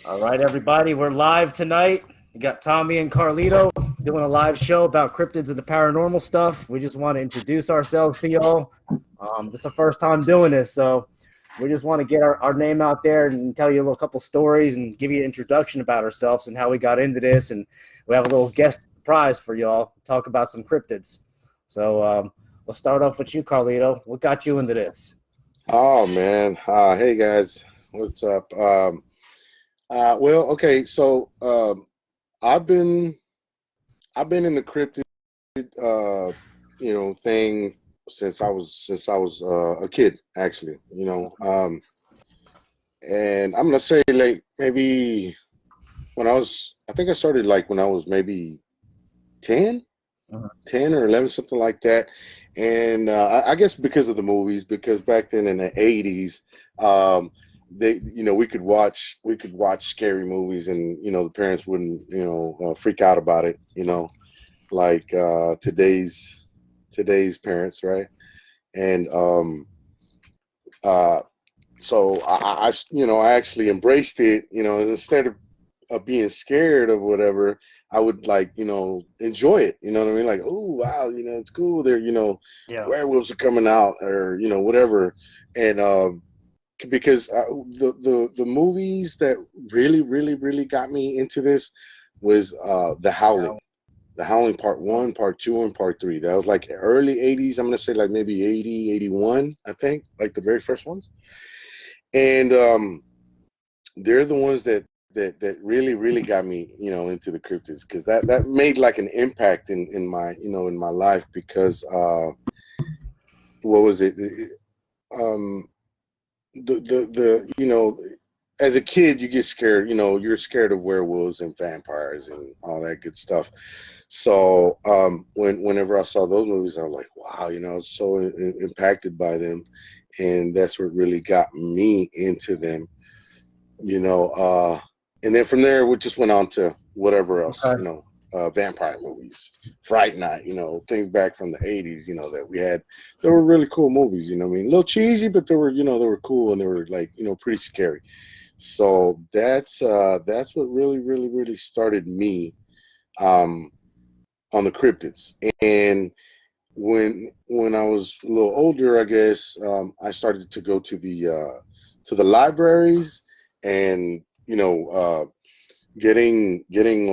All right, everybody, we're live tonight. We got Tommy and Carlito doing a live show about cryptids and the paranormal stuff. We just want to introduce ourselves to y'all. This is the first time doing this, so we just want to get our name out there and tell you a little couple stories and give you an introduction about ourselves and how we got into this. And we have a little guest surprise for y'all, talk about some cryptids. So we'll start off with you, Carlito. What got you into this? Oh man. Hey guys, what's up? Well, okay, so I've been in the cryptid thing since I was a kid, actually. And I'm gonna say like maybe I think I started like when I was maybe 10, Uh-huh. 10 or 11, something like that. And I guess because of the movies, because back then in the 80s, we could watch scary movies, and the parents wouldn't freak out about it, like today's parents, right? And uh, so I actually embraced it, instead of being scared of whatever. I would like, enjoy it. You know what I mean? Like, oh wow, it's cool. There, Yeah. werewolves are coming out, or whatever. And because the movies that really, really, really got me into this was The Howling. The Howling Part 1, Part 2, and Part 3. That was like early 80s. I'm gonna say like maybe 80, 81, I think, like the very first ones. And they're the ones that really, really got me, into the cryptids, because that made like an impact in my, in my life, because what was it? Um, as a kid, you get scared. You're scared of werewolves and vampires and all that good stuff. So whenever I saw those movies, I was like, wow, I was so impacted by them, and that's what really got me into them. And then from there we just went on to whatever else, Okay. vampire movies, Fright Night, things back from the 80s, that we had. They were really cool movies, I mean, a little cheesy, but they were, they were cool, and they were like, pretty scary. So that's what really, really, really started me um on the cryptids. And when I was a little older, I guess, I started to go to the libraries, and getting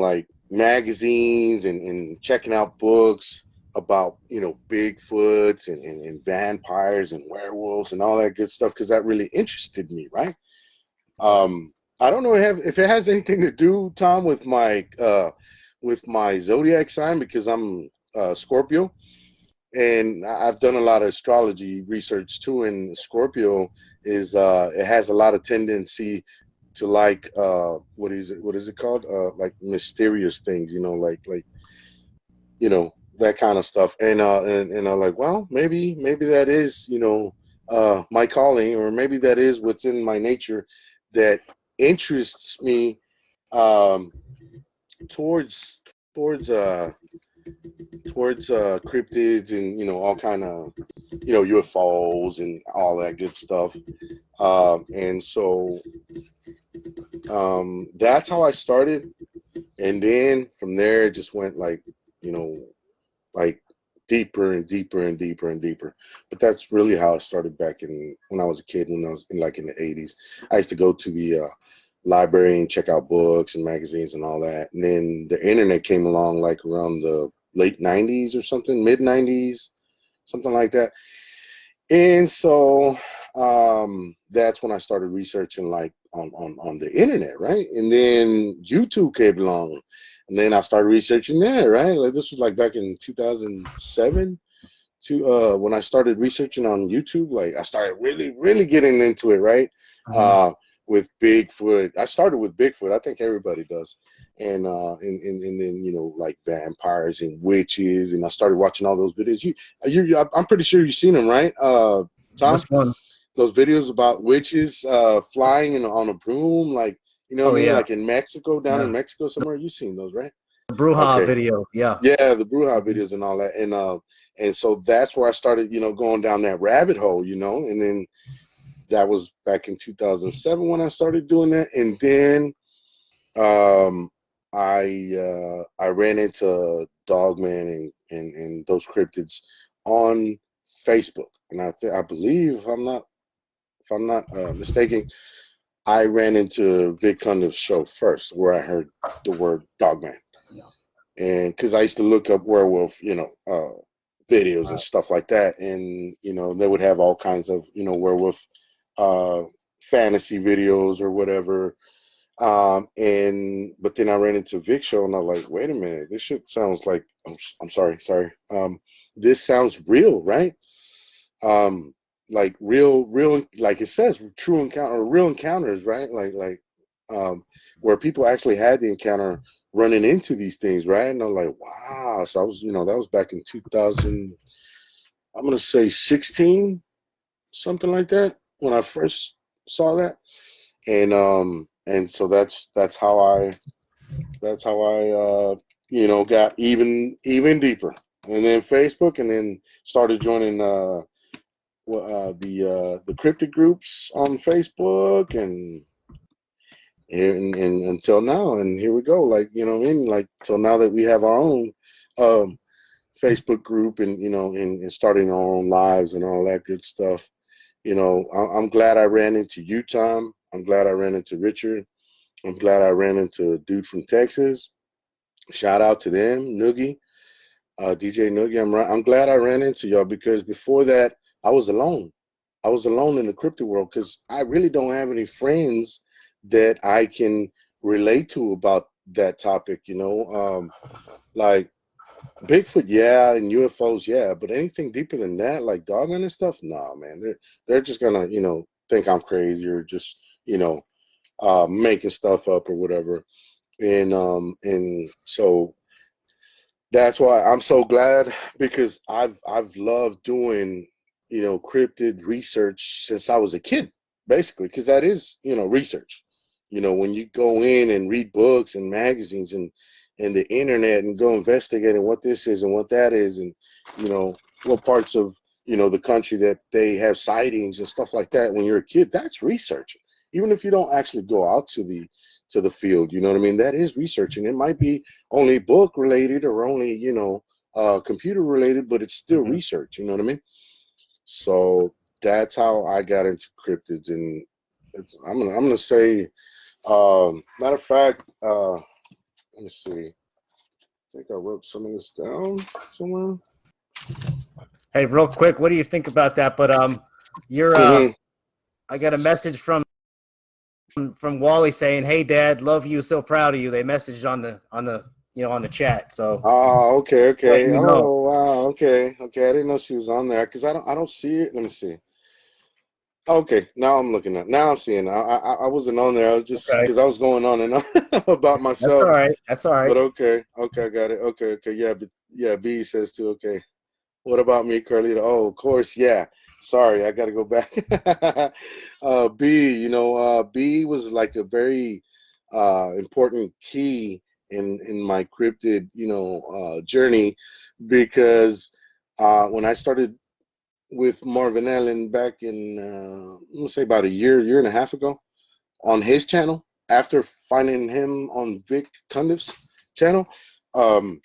like magazines, and checking out books about Bigfoots, and vampires and werewolves and all that good stuff, because that really interested me, right? I don't know if it has anything to do, Tom, with my zodiac sign, because I'm Scorpio, and I've done a lot of astrology research too. And Scorpio is it has a lot of tendency to like what is it called, like mysterious things, that kind of stuff. And I'm like, well, maybe that is, my calling, or maybe that is what's in my nature that interests me, um towards towards uh cryptids, and all kind of UFOs and all that good stuff. And so that's how I started. And then from there it just went like, you know like deeper and deeper and deeper and deeper. But that's really how it started back in when I was a kid, when I was in the 80s. I used to go to the library and check out books and magazines and all that. And then the internet came along like around the late 90s or something, mid 90s, something like that. And so that's when I started researching, like on the internet, right? And then YouTube came along, and then I started researching there, right? Like this was like back in 2007 to when I started researching on YouTube. Like I started really, really getting into it, right? Mhm. Uh, with Bigfoot. I started with Bigfoot. I think everybody does. And then like vampires and witches, and I started watching all those videos. I'm pretty sure you've seen them, right, Tom? Which one? Those videos about witches flying on a broom, like, what Oh I mean, yeah, like in Mexico, down in yeah. Mexico somewhere. You've seen those, right? The Bruja Okay. video. Yeah. Yeah, the Bruja Mhm. videos and all that. And so that's where I started, going down that rabbit hole, and then that was back in 2007 when I started doing that. And then Um, I ran into Dogman and those cryptids on Facebook, and I believe if I'm not mistaken, I ran into Vic Cundiff's show first, where I heard the word Dogman, Yeah. and because I used to look up werewolf, videos and Right. stuff like that, and they would have all kinds of werewolf uh, fantasy videos or whatever. And but then I ran into Vic show and I'm like, wait a minute, this shit sounds like I'm sorry. This sounds real, right? Um, like real, like it says, true encounter, real encounters, right? Where people actually had the encounter running into these things, right? And I'm like, wow. So I was, that was back in 2000. I'm gonna say 16, something like that, when I first saw that, and so that's how I got even deeper, and then Facebook, and then started joining the cryptid groups on Facebook, and until now, and here we go, like what I mean, like till now that we have our own um Facebook group, and and starting our own lives and all that good stuff. I'm glad I ran into you, Tom. I'm glad I ran into Richard. I'm glad I ran into a dude from Texas. Shout out to them, Noogie, DJ Noogie. I'm glad I ran into y'all, because before that, I was alone. I was alone in the crypto world, because I really don't have any friends that I can relate to about that topic. Like Bigfoot, yeah, and UFOs, yeah, but anything deeper than that, like dogging and stuff, nah, man. They're just gonna think I'm crazy, or just making stuff up or whatever. And so that's why I'm so glad, because I've loved doing cryptid research since I was a kid, basically, because that is research. When you go in and read books and magazines and the internet, and go investigating what this is and what that is, and you know what parts of the country that they have sightings and stuff like that. When you're a kid, that's research. Even if you don't actually go out to the field, you know what I mean, that is researching. It might be only book related, or only computer related, but it's still Hmm. research, you know what I mean. So that's how I got into cryptids. And I'm gonna say, matter of fact, let me see, I think I wrote some of this down somewhere. Hey, real quick, what do you think about that? But you're Hmm. I got a message from Wally saying, "Hey, Dad, love you, so proud of you." They messaged on the on the chat, so Oh, okay, letting okay. you know. Oh, wow, okay, okay. I didn't know she was on there, because I don't see it. Let me see. Okay, now I'm looking at. Now I'm seeing. I wasn't on there. I was just Okay, because I was going on and on about that's all myself. right. That's all right. But okay, okay, I got it. Okay, okay, yeah, but yeah, B says too. Okay, what about me, Carlita? Oh, of course, yeah. Sorry, I got to go back. B, B was like a very important key in my cryptid, journey, because when I started with Marvin Allen back in, I'm gonna say about a year and a half ago, on his channel, after finding him on Vic Cundiff's channel. um,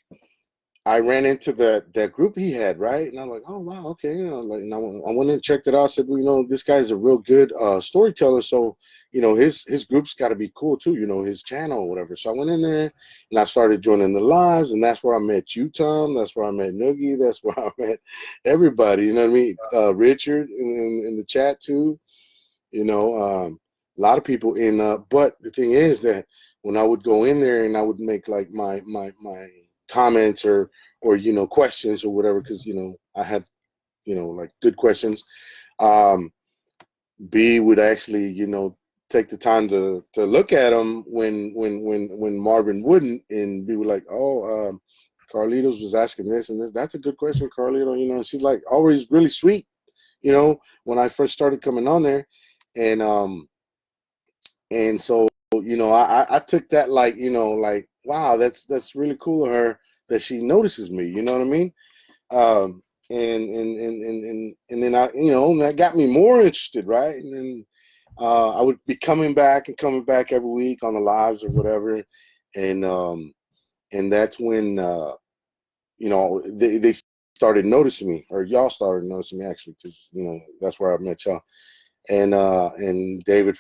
I ran into that group he had, right? And I'm like, oh wow, okay, like, and I went in and checked it out. I said, well, this guy's a real good storyteller, so his group's got to be cool too, his channel or whatever. So I went in there and I started joining the lives, and that's where I met you, Tom. That's where I met Noogie. That's where I met everybody. You know what I mean? Richard in the chat too. A lot of people in. But the thing is that when I would go in there and I would make like my comments, or questions or whatever, because I had like good questions. um B would actually take the time to look at them when Marvin wouldn't, and be like, oh, Carlitos was asking this and this. That's a good question, Carlito. She's like always really sweet, when I first started coming on there. And um and so I took that, like, like, wow, that's really cool of her, that she notices me, you know what I mean. um and then I, that got me more interested, right? And then I would be coming back every week on the lives or whatever, and that's when they started noticing me, or y'all started noticing me actually, because that's where I met y'all. And David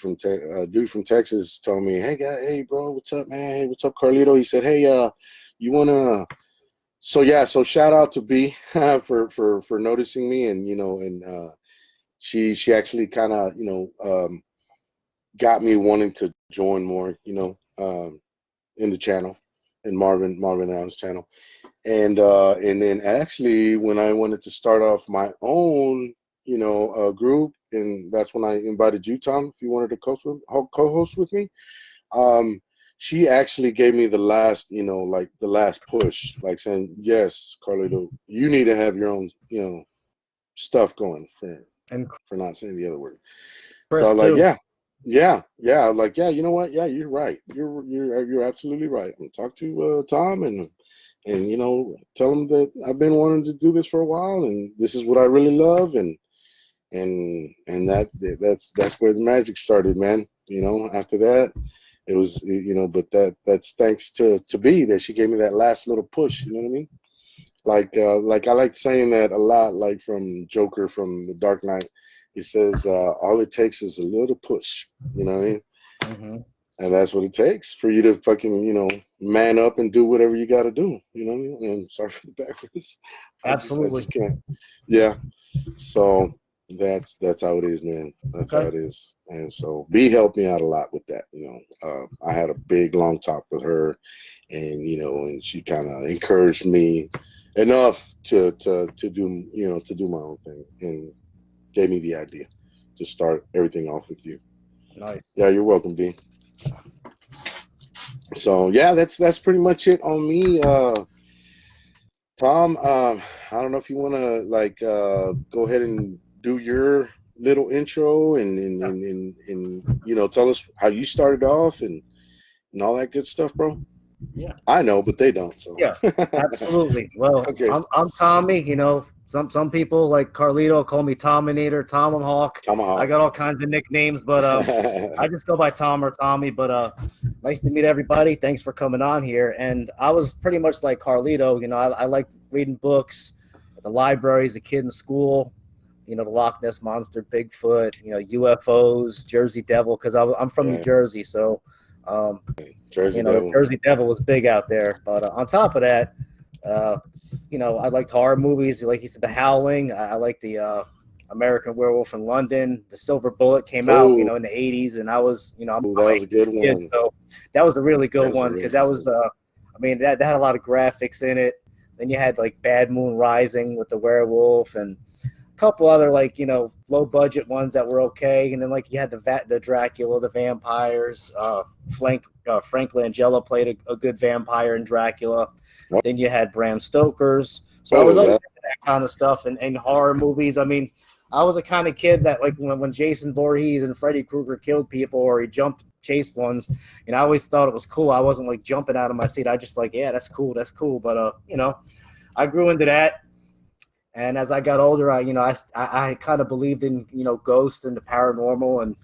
dude from Texas told me, hey bro, what's up, man? Hey, what's up, Carlito? He said, hey, you wanna? So shout out to B for noticing me, and she actually kind of got me wanting to join more, in the channel, in Marvin Allen's channel, and then actually when I wanted to start off my own group, and that's when I invited you, Tom, if you wanted to co-host with me. She actually gave me the last, like the last push, like saying, yes, Carlito, you need to have your own, stuff going, And for not saying the other word. So I Chris was like, too. I was like, yeah, you know what? Yeah, you're right. You're absolutely right. I'm gonna talk to Tom, and tell him that I've been wanting to do this for a while, and this is what I really love, and that's where the magic started, man. After that, it was, but that's thanks to B, that she gave me that last little push. You know what I mean? Like I like saying that a lot, like from Joker from The Dark Knight. He says, all it takes is a little push. You know what I mean? Hmm. And that's what it takes for you to fucking, man up and do whatever you got to do. You know what I mean? And sorry for the backwards. I Absolutely. just can't. Yeah. So that's how it is, man. That's how Okay. it is. And so B helped me out a lot with that. I had a big long talk with her, and she kind of encouraged me enough to do my own thing, and gave me the idea to start everything off with you. Nice. Yeah, you're welcome, B. So yeah, that's pretty much it on me. Tom, I don't know if you want to go ahead and do your little intro, and tell us how you started off, and all that good stuff, bro. Yeah. I know, but they don't. So Yeah, absolutely. Well, okay, I'm Tommy. Some people like Carlito call me Tominator, Tomahawk. I Tomahawk. got all kinds of nicknames, but I just go by Tom or Tommy. But nice to meet everybody. Thanks for coming on here. And I was pretty much like Carlito. I like reading books at the library as a kid in school. The Loch Ness Monster, Bigfoot, UFOs, Jersey Devil, because I'm from New Yeah, Jersey, so um, Jersey the Devil. Jersey Devil was big out there. But on top of that, uh, I liked horror movies. Like you said, The Howling. I like the American Werewolf in London. The Silver Bullet came out, Oh, in the '80s, and I was, I'm that a was a good kid, one. so that was a really good That was a one really because that good was, one. that had a lot of graphics in it. Then you had like Bad Moon Rising with the werewolf and couple other low budget ones that were okay, and then like you had the Dracula, the vampires. Frank Langella played a good vampire in Dracula. Then you had Bram Stoker's. So I was Oh always yeah. into that kind of stuff and horror movies. I mean, I was a kind of kid that like when Jason Voorhees and Freddy Krueger killed people or he jumped chased ones, I always thought it was cool. I wasn't like jumping out of my seat. I just like, yeah, that's cool. But I grew into that. And as I got older, I kind of believed in ghosts and the paranormal. And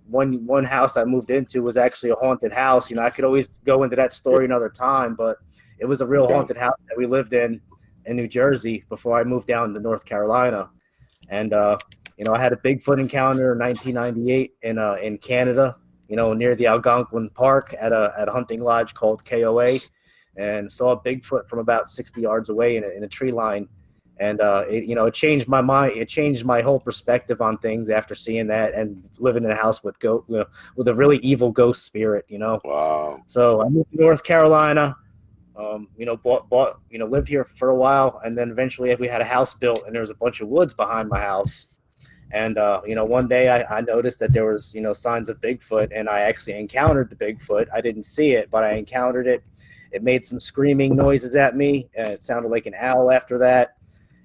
one house I moved into was actually a haunted house. I could always go into that story another time, but it was a real Yeah. haunted house that we lived in New Jersey before I moved down to North Carolina. And I had a Bigfoot encounter in 1998 in Canada. Near the Algonquin Park at a hunting lodge called KOA, and saw a Bigfoot from about 60 yards away in a tree line. And it changed my mind. It changed my whole perspective on things after seeing that and living in a house with a really evil ghost spirit. Wow. So I moved to North Carolina. Lived here for a while, and then eventually we had a house built, and there was a bunch of woods behind my house. And one day I noticed that there was signs of Bigfoot, and I actually encountered the Bigfoot. I didn't see it, but I encountered it. It made some screaming noises at me, and it sounded like an owl after that.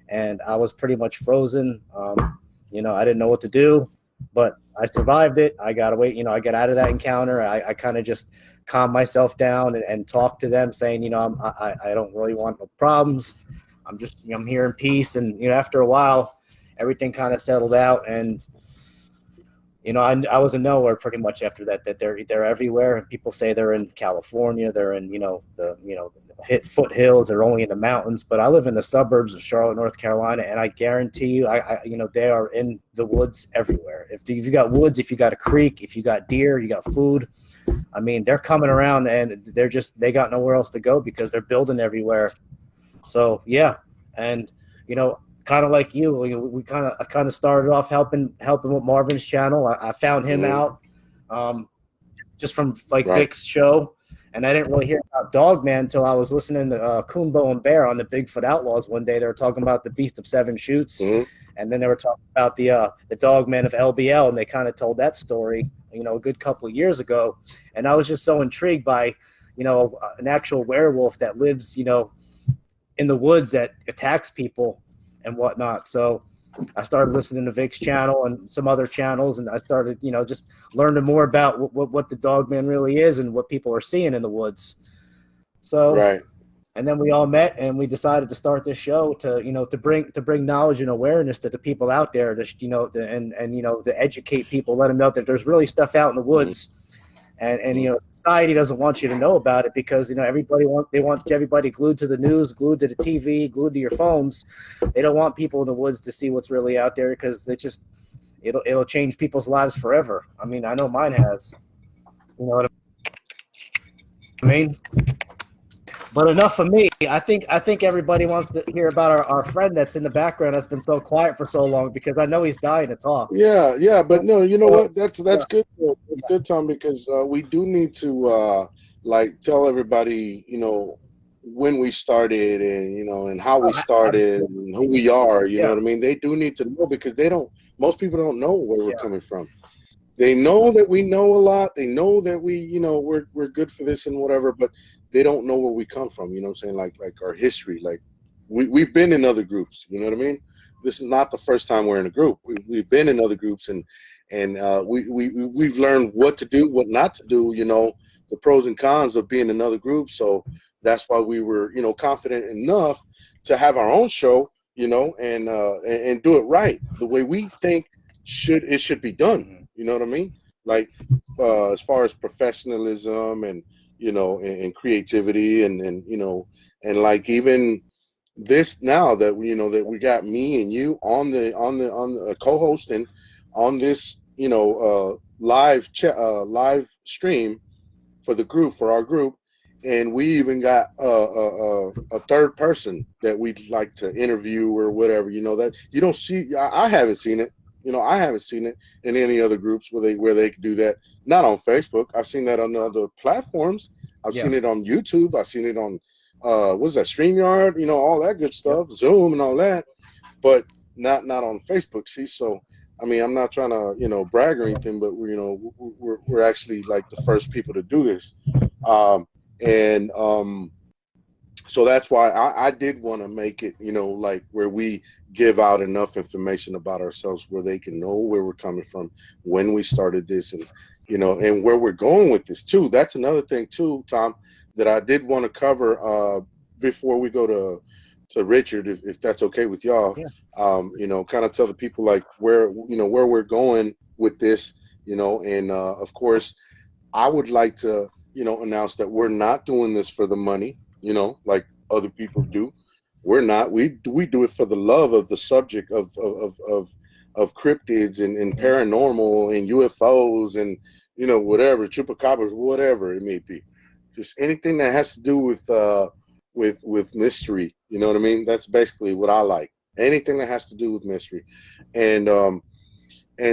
And I was pretty much frozen. I didn't know what to do, but I survived it. I got away. I got out of that encounter. I kind of just calmed myself down and talked to them, saying, I don't really want no problems. I'm here in peace. And after a while, everything kind of settled out. And I was in nowhere pretty much after that. That they're everywhere, and people say they're in California, they're in the hit foothills, they're only in the mountains. But I live in the suburbs of Charlotte, North Carolina, and I guarantee you, they are in the woods everywhere. If you got woods, if you got a creek, if you got deer, you got food. I mean, they're coming around, and they got nowhere else to go because they're building everywhere. So yeah, and kind of like you, we kind of started off helping with Marvin's channel. I found him Mm-hmm. out just from like Right. Vic's show, and I didn't really hear about Dogman until I was listening to Coonbo and Bear on the Bigfoot Outlaws one day. They were talking about the Beast of Seven Shoots, Mm-hmm. and then they were talking about the Dogman of LBL, and they kind of told that story, a good couple of years ago, and I was just so intrigued by, an actual werewolf that lives, in the woods that attacks people and whatnot. So I started listening to Vic's channel and some other channels, and I started, just learning more about what the Dogman really is and what people are seeing in the woods. So, Right. and then we all met and we decided to start this show to, to bring knowledge and awareness to the people out there, to educate people, let them know that there's really stuff out in the Mm-hmm. woods. And society doesn't want you to know about it because they want everybody glued to the news, glued to the TV, glued to your phones. They don't want people in the woods to see what's really out there because it'll change people's lives forever. I mean, I know mine has. You know what I mean? But enough of me. I think everybody wants to hear about our friend that's in the background that's been so quiet for so long because I know he's dying to talk. Yeah, yeah, but no, you know So, what? That's good. That's good, Tom, because we do need to like tell everybody, when we started and and how we started absolutely. and who we are. You know Yeah, what I mean? They do need to know because they don't. Most people don't know where we're yeah, coming from. They know that we know a lot. They know that we're good for this and whatever, but they don't know where we come from. You know what I'm saying? Like our history. Like we've been in other groups. You know what I mean? This is not the first time we're in a group. We've been in other groups and we've learned what to do, what not to do. The pros and cons of being in other groups. So that's why we were confident enough to have our own show. And do it right the way we think should be done. mhm, You know what I mean? Like as far as professionalism and and creativity and like even this now that that we got me and you on the co-hosting on this live stream for the group for our group, and we even got a third person that we'd like to interview or whatever. That you don't see. I haven't seen it. I haven't seen it in any other groups where they could do that. Not on Facebook. I've seen that on other platforms. I've yeah, seen it on YouTube. I've seen it on what's that, StreamYard? All that good yep. stuff, Zoom and all that, but not on Facebook. See, so I mean, I'm not trying to brag or anything, but we're actually like the first people to do this, and so that's why I did want to make it, like where we give out enough information about ourselves where they can know where we're coming from, when we started this, and and where we're going with this too. That's another thing too, Tom, that I did want to cover before we go to Richard, if that's okay with y'all. Yeah. Kind of tell the people like where we're going with this, and of course I would like to, announce that we're not doing this for the money, like other people do. We're not. We do it for the love of the subject of cryptids and Mhm. paranormal and UFOs and whatever, chupacabras, whatever it may be. Just anything that has to do with mystery. You know what I mean? That's basically what I like. Anything that has to do with mystery, and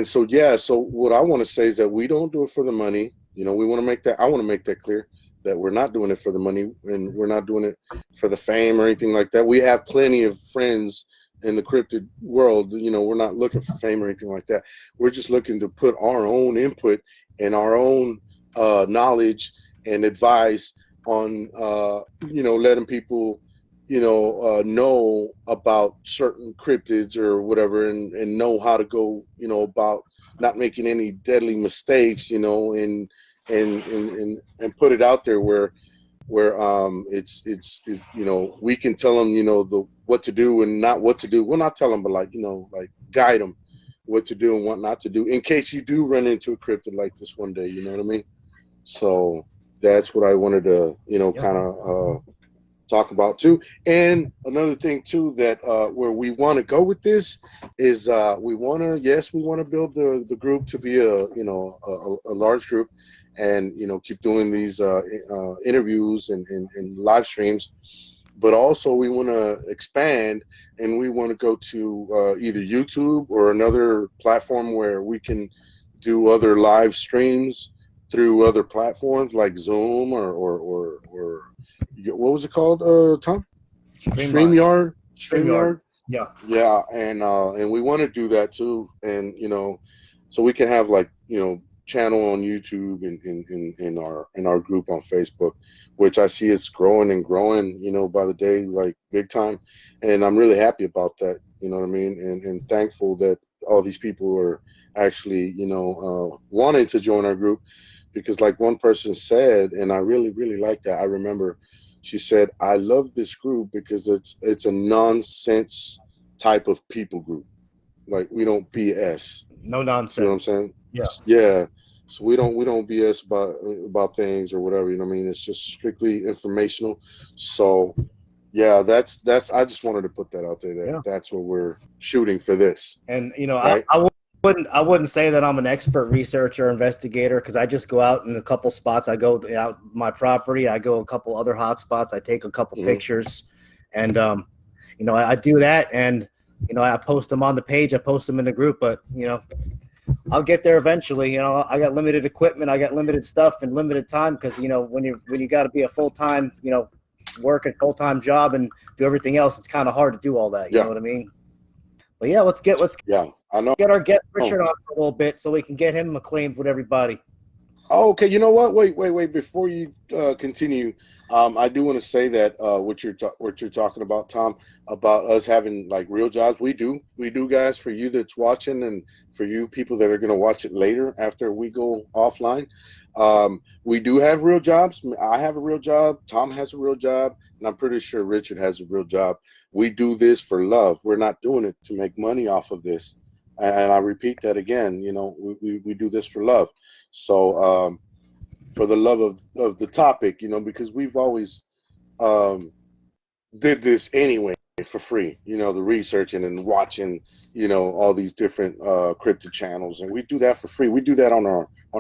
so yeah, so what I want to say is that we don't do it for the money. We want to make that. I want to make that clear that we're not doing it for the money, and we're not doing it for the fame or anything like that. We have plenty of friends in the cryptid world. We're not looking for fame or anything like that. We're just looking to put our own input and our own knowledge and advice on letting people know about certain cryptids or whatever, and know how to go about not making any deadly mistakes, and put it out there where we can tell them the what to do and not what to do. We'll not tell them, but like like guide them what to do and what not to do in case you do run into a cryptid like this one day. You know what I mean? So that's what I wanted to, Yeah. kind of talk about too. And another thing too that where we want to go with this is we want to, yes, we want to build the group to be a large group, and keep doing these interviews and live streams. But also we want to expand, and we want to go to either YouTube or another platform where we can do other live streams through other platforms like Zoom or what was it called, Tom? Streamline. StreamYard. StreamYard. StreamYard. Yeah. Yeah, and we want to do that too, and so we can have like channel on YouTube and in our group on Facebook, which I see it's growing and growing, by the day, like big time, and I'm really happy about that. You know what I mean, and thankful that all these people are actually wanting to join our group, because like one person said, and I really really like that. I remember she said, "I love this group because it's a nonsense type of people group. Like we don't BS." No See what I'm nonsense. saying? Yeah. Yeah. So we don't BS about things or whatever. You know what I mean? It's just strictly informational. So yeah, that's. I just wanted to put that out there. Yeah. That's what we're shooting for this, And right? I wouldn't say that I'm an expert researcher or investigator, because I just go out in a couple spots. I go out my property. I go a couple other hot spots. I take a couple Hmm. pictures, and I do that, and I post them on the page. I post them in the group, but I'll get there eventually. I got limited equipment. I got limited stuff and limited time, because when you got to be a full time work a full time job and do everything else, it's kind of hard to do all that. You know Yeah, what I mean? But yeah, let's yeah. I know. get our guest Richard on for a little bit so we can get him acclaimed with everybody. Oh, okay. You know what? Wait. Before you continue, I do want to say that what you're talking about, Tom, about us having like real jobs. We do, guys. For you that's watching, and for you people that are going to watch it later after we go offline, we do have real jobs. I have a real job. Tom has a real job, and I'm pretty sure Richard has a real job. We do this for love. We're not doing it to make money off of this. And I repeat that again. We do this for love. So for the love of the topic, because we've always um, did this anyway for free, the researching and watching, all these different cryptid channels, and we do that for free. We do that on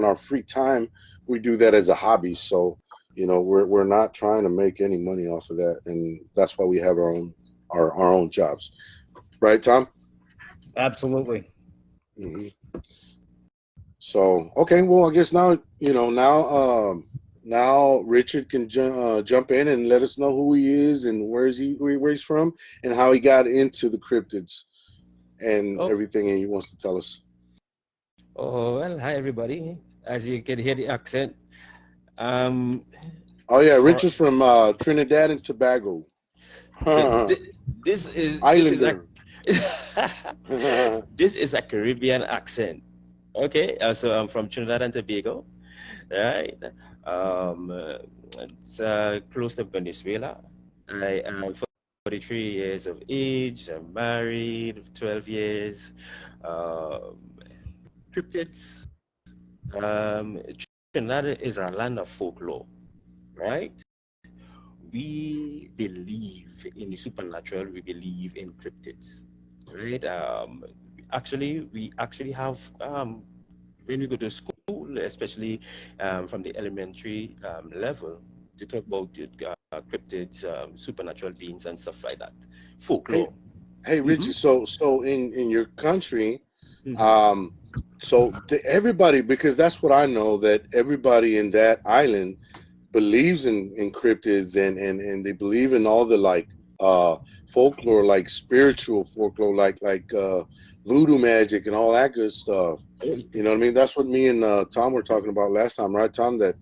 our free time. We do that as a hobby. So we're not trying to make any money off of that, and that's why we have our own jobs, right, Tom? Absolutely. Hmm. So okay, well, I guess now Richard can jump in and let us know who he is and where he's from and how he got into the cryptids and Oh, everything he wants to tell us. oh, well, hi everybody. As you can hear the accent, um, Oh yeah, for Richard's from Trinidad and Tobago. so this is a Islander. Oh this is a Caribbean accent. Okay, so I'm from Trinidad and Tobago, right? Um, uh, it's close to Venezuela. I am 43 years of age. I'm married, 12 years. Um, Cryptids. Trinidad is a land of folklore, right? We believe in the supernatural. We believe in cryptids, right? We actually have when we go to school, especially from the elementary level, to talk about cryptids, supernatural beings, and stuff like that. hey, Folklore. hey, Mm-hmm. Richard. So in your country, Mm-hmm. um, everybody, because that's what I know, that everybody in that island believes in cryptids, and they believe in all the like folklore, like spiritual folklore, like voodoo magic and all that good stuff. Oh, You know what I mean? That's what me and Tom were talking about last time, right, Tom? That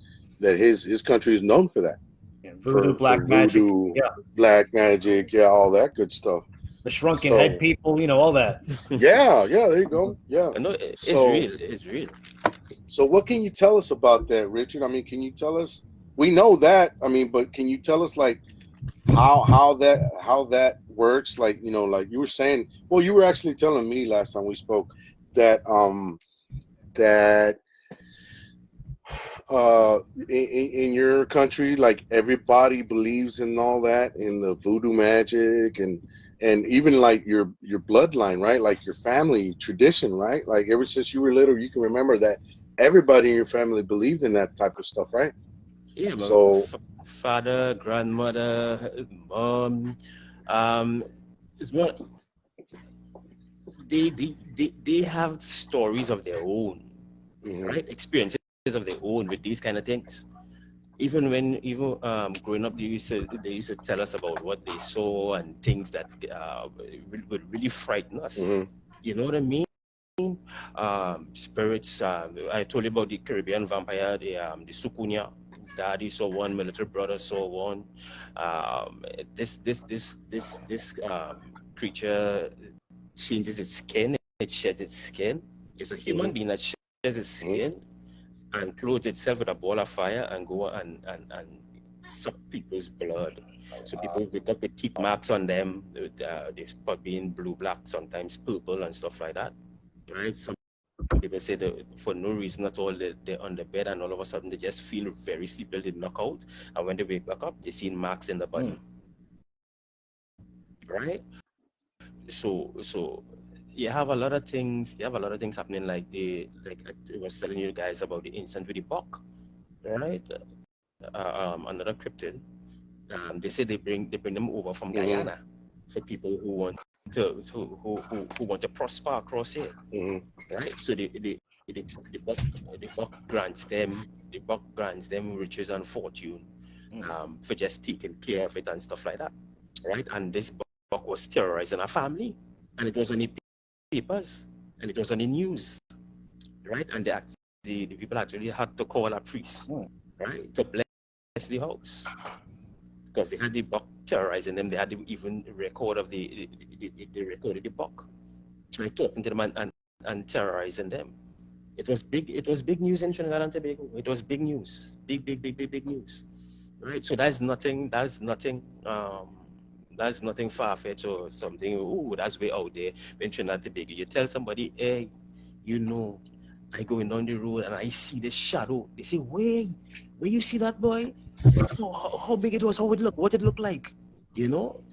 his country is known for that, Yeah, voodoo, for black magic. voodoo, Yeah, black magic, yeah, all that good stuff. the shrunken head So people. All that. yeah, there you go. Yeah. no, it's So real. It's real. So what can you tell us about that, Richard? I mean, can you tell us? We know that. I mean, but can you tell us like how that works? Like like you were saying. Well, you were actually telling me last time we spoke that that in your country, like everybody believes in all that, in the voodoo magic, and even like your bloodline, right? Like your family tradition, right? Like ever since you were little, you can remember that everybody in your family believed in that type of stuff, right? Yeah, my So father, grandmother, mom, um, it's more, they have stories of their own, mhm, right? Experiences of their own with these kind of things. Even growing up, they used to tell us about what they saw and things that would really frighten us. mhm, You know what I mean? Spirits. I told you about the Caribbean vampire, the Sukunya. Daddy saw one, my little brother saw one. Um, this creature changes its skin. It sheds its skin. It's a human mhm, being that sheds its mhm, skin and clothes itself with a ball of fire and go and suck people's blood. So people wake up with teeth marks on them. They spot being blue, black, sometimes purple and stuff like that. Right? Some people say that for no reason at all they're on the bed and all of a sudden they just feel very sleepy, they knock out, and when they wake back up, they see marks in the body. Right? So you have a lot of things. You have a lot of things happening, like I was telling you guys about the incident with the buck, right? Another cryptid. They say they bring them over from mhm, Guyana for people who want who want to prosper across here, mhm, right? So the buck the buck grants them riches and fortune, for just taking care of it and stuff like that, right? And this buck was terrorizing a family, and it was on the papers, and it was on the news, right? And the people actually had to call a priest, right, to bless the house because they had the buck terrorizing them. They had the even record of the record of the buck, right, talking to them and terrorizing them. It was big. It was big news in Trinidad and Tobago. It was big news. Big news. Right. So that's nothing. That's nothing far fetched or something. Ooh, that's way out there. When Trinidad and Tobago, you tell somebody, hey, you know, I going down the road and I see this shadow. They say, where you see that boy? How big it was? How it look? What it looked like? You know,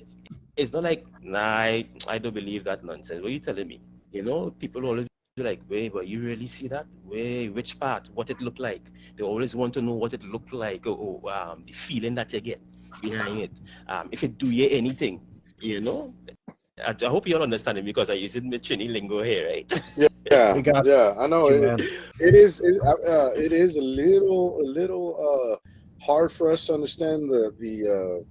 it's not like, nah, I don't believe that nonsense. What are you telling me? People always be like, wait, but you really see that? Wait, which part? What it looked like? They always want to know what it looked like, the feeling that you get behind it. If it do you anything, you know? I hope you all understand it because I use it in the Trini lingo here, right? yeah, We got yeah. I know you, it. man. It is a little hard for us to understand the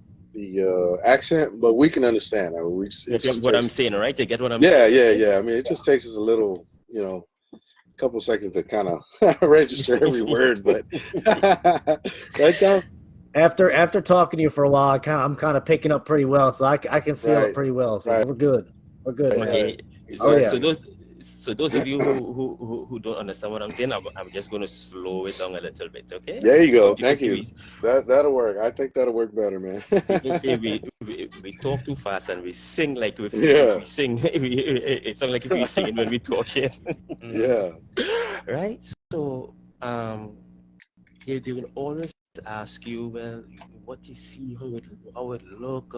accent, but we can understand. I mean, it just What I'm takes. saying, right? You get what I'm Yeah, saying, yeah, okay? yeah. I mean, it just takes us a little, couple seconds to kind of register every word, but right, Tom? After talking to you for a while, I'm kind of picking up pretty well, so I can feel it Right, pretty well. So right, we're good. We're good, right, man. right. Okay, Oh so yeah. so Exactly. those so those of you who don't understand what I'm saying, I'm just going to slow it down a little bit, okay? There you go. People Thank say you. we That'll work. I think that'll work better, man. people say we talk too fast and we sing like if Yeah, we sing it sounds like if we singing when we talking, Mhm. yeah. right? So um they will always ask you, well, what you see, how it look,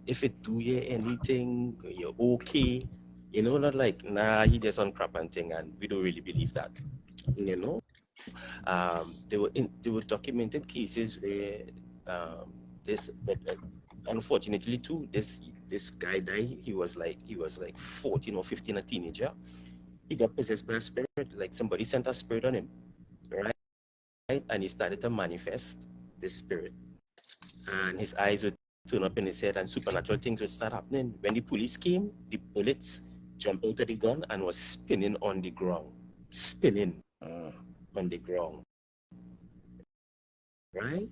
if it do you anything, you're okay. Not like, nah, he just on crap and thing, and we don't really believe that. You know, there were documented cases where but unfortunately too, this guy died. He was like 14 or 15, a teenager. He got possessed by a spirit, like somebody sent a spirit on him, right? And he started to manifest this spirit, and his eyes would turn up in his head, and supernatural things would start happening. When the police came, the bullets jumped out of the gun and was spinning on the ground, spinning on the ground, right?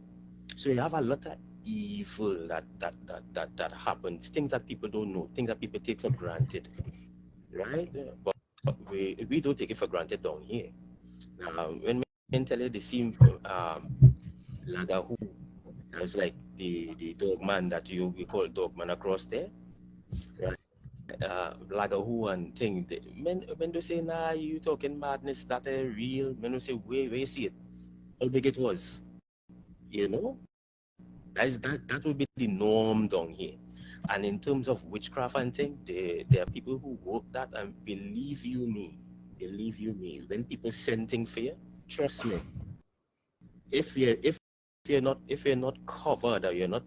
So you have a lot of evil that happens, things that people don't know, things that people take for granted, right? But we don't take it for granted down here. When men tell you they see Lagahu, that's like the dog man that we call dog man across there, right? Lagahu and thing. When they say, nah, you talking madness, that ain't real. When they say, where you see it? How big it was, you know? That would be the norm down here. And in terms of witchcraft and thing, there are people who work that, and believe you me, when people send things for you, trust me, if you're not covered or you're not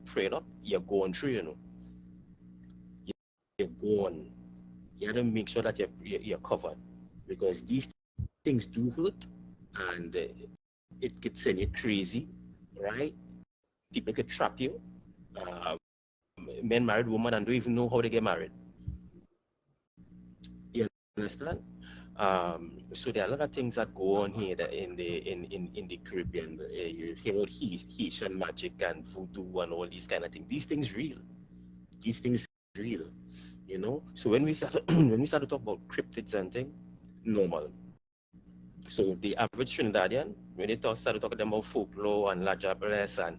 prayed up, you're going through, you're going. You have to make sure that you're covered, because these things do hurt, and it could send you crazy, right? People could trap you. Uh, Men married women and don't even know how they get married. You understand? So there are a lot of things that go on here that in the Caribbean. You hear about Haitian magic and voodoo and all these kind of things. These things real. These things real. So when we start when we start to talk about cryptids and things, normal. So the average Trinidadian, when they start talking about folklore and Lajables and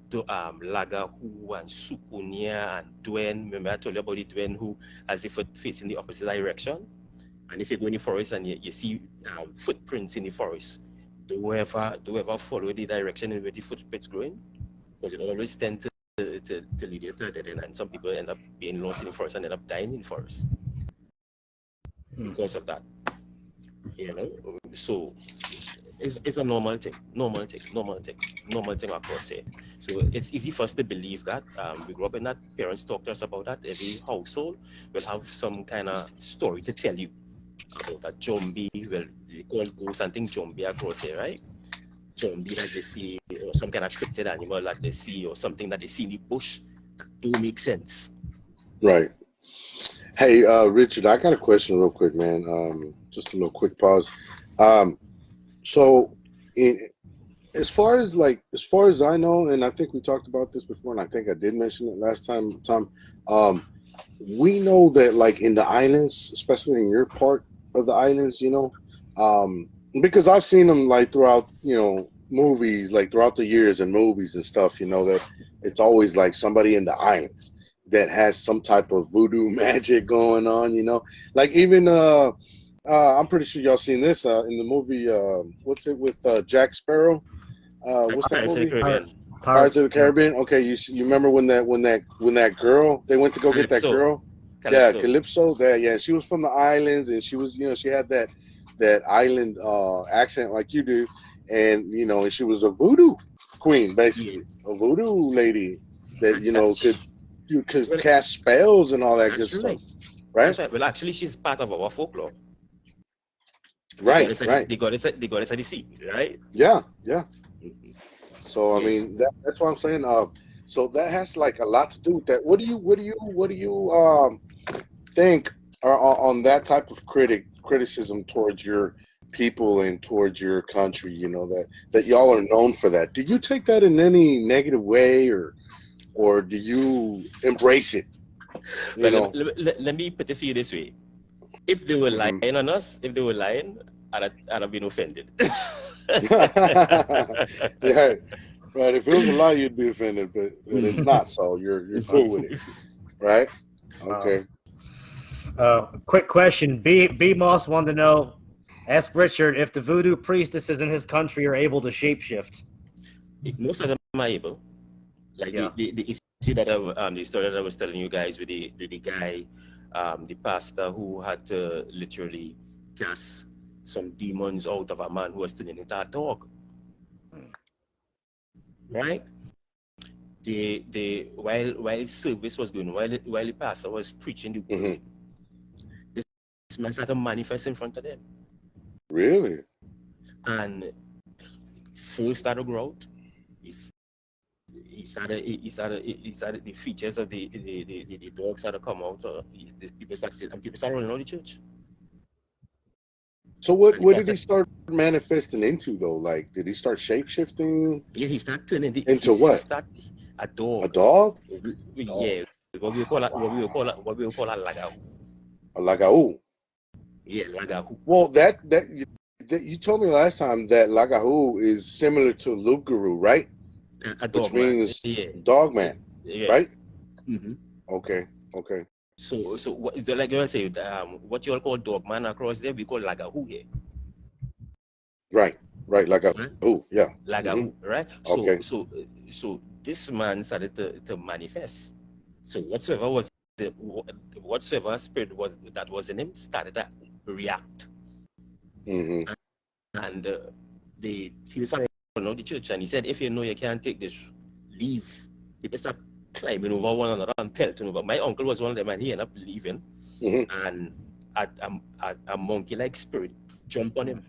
Lagahu and Sukunia and Duen, remember I told you about the Duen who has the foot facing the opposite direction? And if you go in the forest and you see footprints in the forest, do ever follow the direction in which the footprints growing? Because it always tends to lead you to dead end, and some people end up being lost in the forest and end up dying in the forest because of that. So it's a normal thing across here. So it's easy for us to believe that. We grew up in that. Parents talk to us about that. Every household will have some kind of story to tell you about a zombie. Well, they call ghosts and things zombie across here, right? Zombie that they see, or some kind of cryptid animal that they see, or something that they see in the bush. That do make sense. Right. Hey, Richard, I got a question real quick, man. Just a little quick pause. So, as far as I know, and I think we talked about this before, and I think I did mention it last time, Tom. We know that, like, in the islands, especially in your part of the islands, because I've seen them like throughout, movies, like throughout the years and movies and stuff. That it's always like somebody in the islands that has some type of voodoo magic going on. Like even I'm pretty sure y'all seen this in the movie. What's it with Jack Sparrow? What's that movie? Pirates of the Caribbean. Okay, you remember when that girl, they went to go get that girl? Yeah, Calypso. Yeah, she was from the islands, and she was, she had that island accent like you do, and and she was a voodoo queen, basically, a voodoo lady that could cast spells and all that good stuff. Right? That's right. Well, actually, she's part of our folklore. Right. The goddess of the sea, right? Yeah. So I mean, that's what I'm saying. So that has like a lot to do with that. What do you think on that type of criticism towards your people and towards your country? That y'all are known for that. Do you take that in any negative way, or do you embrace it? Let me put it for you this way: if they were lying on us, I'd have been offended. Yeah. Right. If it was a lie, you'd be offended, but it's not. So you're cool with it, right? Okay. Quick question. B Moss wanted to know. Ask Richard if the voodoo priestesses in his country are able to shapeshift. Most of them are able. Like the story that I was telling you guys with the guy, the pastor who had to literally cast some demons out of a man who was turning into a dog. Right? While service was going, while the pastor was preaching the word, this man started to manifest in front of them. Really? And first started to grow out. He started the features of the dog started to come out. People started running out of the church. So what did he start manifesting into though? Like, did he start shape-shifting? Yeah, he started turning into what? A dog. A dog? Yeah, what we would call a lagahu. A lagahu. Yeah, lagahu. Well, that you told me last time that lagahu is similar to loup-garou, right? A dog, which means man. dog man, right? Mm-hmm. Okay. So what, like you say, what you all call dog man across there, we call lagahu here, Right. Right. Like a right? oh yeah. Lagahu, right? Okay. So this man started to manifest. So whatsoever was the whatsoever spirit was that was in him started to react, Mm-hmm. and he was saying, know the church, and he said, if you know you can't take this, leave. People start climbing over one another and pelting over. My uncle was one of them, and he ended up leaving, Mm-hmm. and a monkey-like spirit jumped on him,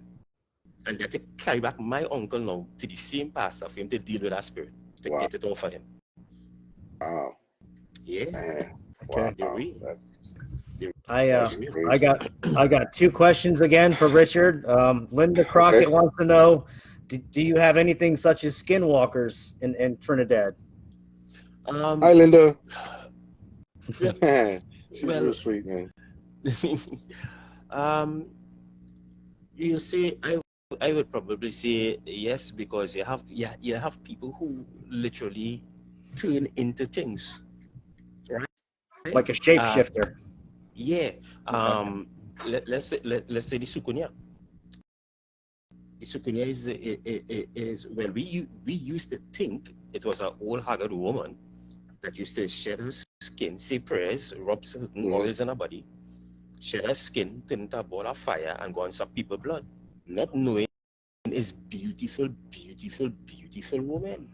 and they take carry back my uncle now to the same pastor for him to deal with that spirit to Wow. get it off of him. Wow. Yeah, Man. Okay. they're Wow. real. They're That's I crazy. got two questions again for Richard. Linda Okay. Crockett wants to know, do you have anything such as skinwalkers in Trinidad? Hi, Linda. well, She's real well sweet, man. um, you see, I would probably say yes, because you have people who literally turn into things, right? Like a Uh, shapeshifter? yeah. Okay. Let's say the sukunya. The sukunya is well, we used to think it was an old haggard woman that used to shed her skin, say prayers, rub certain Mm-hmm. oils in her body, shed her skin, turn into a ball of fire, and go and suck people blood, not knowing is beautiful, beautiful, beautiful women.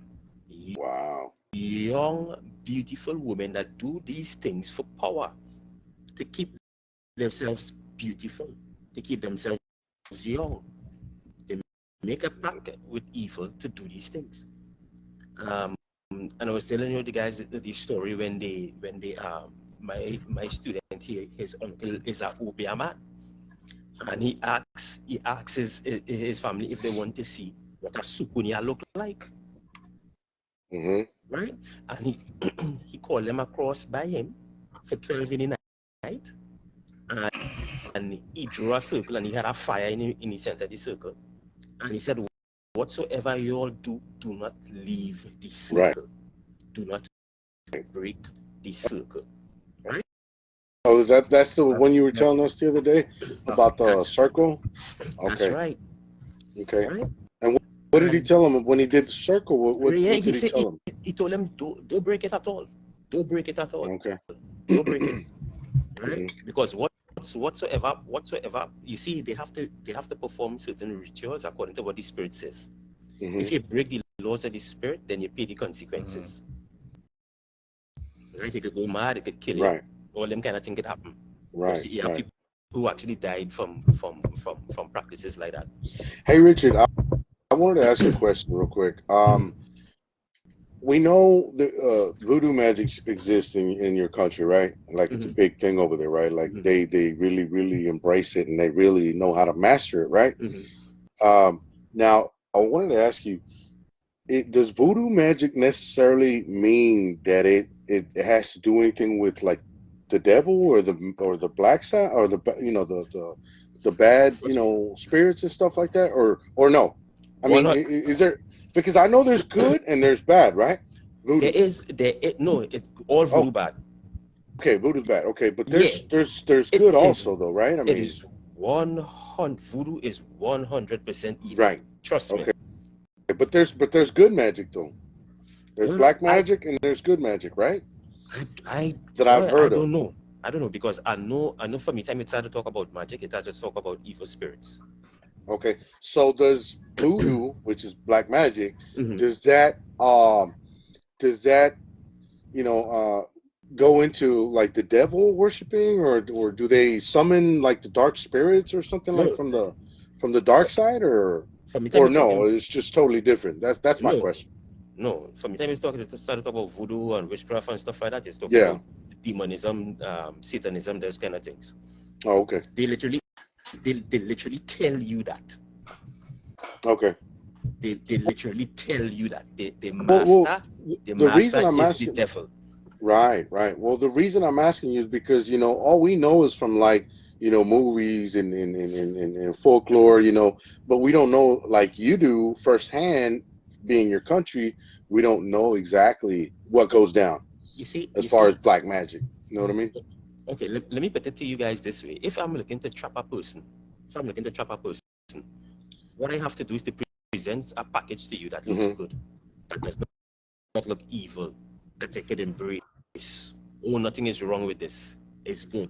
Wow. Young, beautiful women that do these things for power, to keep themselves beautiful, to keep themselves young. They make a pact with evil to do these things. And I was telling you the guys the story when my student here, his uncle is a Obia man, and he asks his family if they want to see what a sukunya look like, Mm-hmm. right? And he he called them across by him for 12 in the night, and he drew a circle, and he had a fire in the center of the circle, and he said, whatsoever you all do, do not leave the Right. circle, do not break the circle, right? Oh, that's the That's, one you were telling us the other day about the That's circle? that's Okay. right, Okay. right? And what did he And tell him when he did the circle? yeah, What he did he said tell him? he told him, don't break it at all, don't break it at all, Okay. don't break it, right? Mm-hmm. Because whatsoever you see, they have to perform certain rituals according to what the spirit says. Mm-hmm. If you break the laws of the spirit, then you pay the mhm. consequences, right? It could go mad, it could kill you, Right. all them kind of thing could happen. Right. You have Right. people who actually died from practices like that. Hey, Richard, I wanted to ask you a question real quick. We know the voodoo magic exists in your country, right? Like it's a Mhm, big thing over there, right? Like mhm, they really really embrace it and they really know how to master it, right? mhm. Now I wanted to ask you, does voodoo magic necessarily mean that it has to do anything with like the devil or the black side or the bad spirits and stuff like that or no? I One mean, hot. is there, because I know there's good and there's bad, right? There Voodoo. is there is, no, it's all Oh, voodoo bad. okay, voodoo's bad. Okay, but Yeah, there's it good is also though, right? I it mean, is 100 voodoo is 100% evil. right. Trust me. Okay, but there's good magic though. There's Well, black magic and there's good magic, right? I That I've well, I heard of. don't know. I don't know, because I know from the time you start to talk about magic, it starts to talk about evil spirits. Okay, so does voodoo, which is black magic, Hmm. does that does that go into like the devil worshiping or do they summon like the dark spirits or something like No, from the dark for, side from the time or you talk no, it's just totally different. That's my no, question. no, from the time you start to talk about voodoo and witchcraft and stuff like that, it's talking Yeah. about demonism, satanism, those kind of things. Oh, okay. They literally they literally tell you that. Okay. They literally tell you that the Well, master the the reason master I'm is the asking, devil. right, right. Well, the reason I'm asking you is because all we know is from like movies and folklore, but we don't know like you do firsthand, being your country. We don't know exactly what goes down You see, as far as black magic. You know what I mean? Okay, let me put it to you guys this way. If I'm looking to trap a person, if I'm looking to trap a person, what I have to do is to present a package to you that looks Mm-hmm. good, that does not look evil, that you could embrace. Oh, nothing is wrong with this. It's good.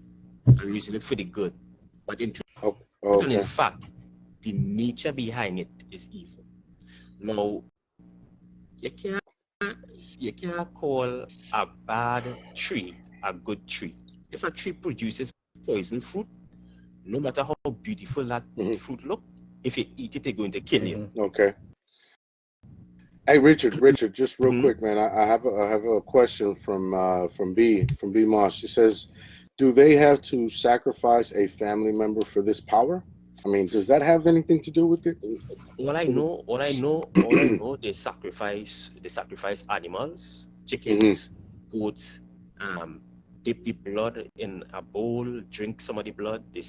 I'm using it for the good. But in truth Oh, and in okay. fact, the nature behind it is evil. Now, you can't you can't call a bad tree a good tree. If a tree produces poison fruit, no matter how beautiful that Mm-hmm. fruit look, if you eat it, it's going to kill you. Mm-hmm. Okay. Hey, Richard, just real Mhm. quick, man. I have a question from B Moss. She says, "Do they have to sacrifice a family member for this power? I mean, does that have anything to do with it?" All I know, they sacrifice animals, Hmm. chickens, goats, um, dip the blood in a bowl, drink some of the blood, they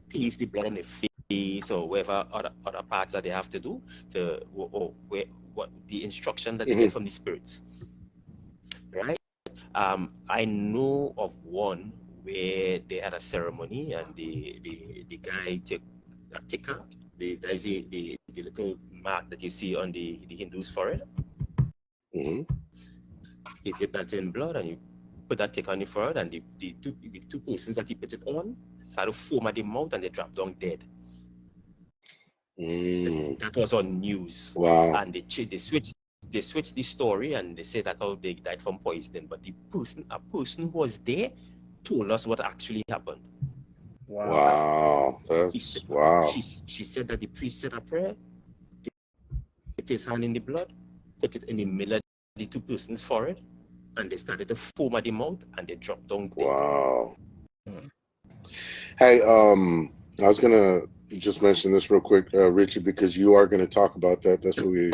paste the blood on the face or whatever other parts that they have to do to or where what the instruction that they Hmm. get from the spirits, right? I know of one where they had a ceremony and the guy took a ticker, there's the little mark that you see on the Hindu's forehead. Hmm. He did that in blood and you put that ticker on the forehead and the two persons that he put it on started to foam at the mouth and they dropped down dead. Mm. That was on news Wow. and they switched the story and they said that how they died from poisoning, but a person who was there told us what actually happened. Wow. Wow. He said, That's wow. she said that the priest said a prayer, dipped his hand in the blood, put it in the middle of the two persons' forehead, and they started to foam at the mouth and they dropped down dead. Wow. Mm. Hey, I was gonna just mention this real quick, Richard, because you are gonna talk about that. That's what we,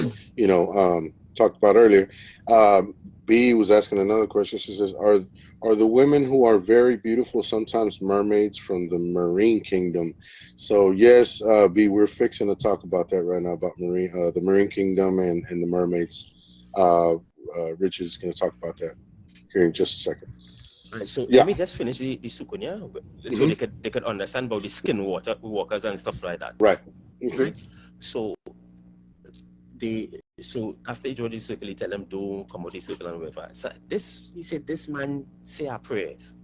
talked about earlier. Um, B was asking another question. She says, "Are the women who are very beautiful sometimes mermaids from the marine kingdom?" So yes, B, we're fixing to talk about that right now about the marine kingdom and the mermaids. Richard is gonna talk about that here in just a second. And so let Yeah. me just finish the sukunya so Hmm. they could understand about the skin water walkers and stuff like that. Right. Hmm. Right? So so after he joined the circle, he tell them don't come out the circle and whatever. So he said this man say our prayers.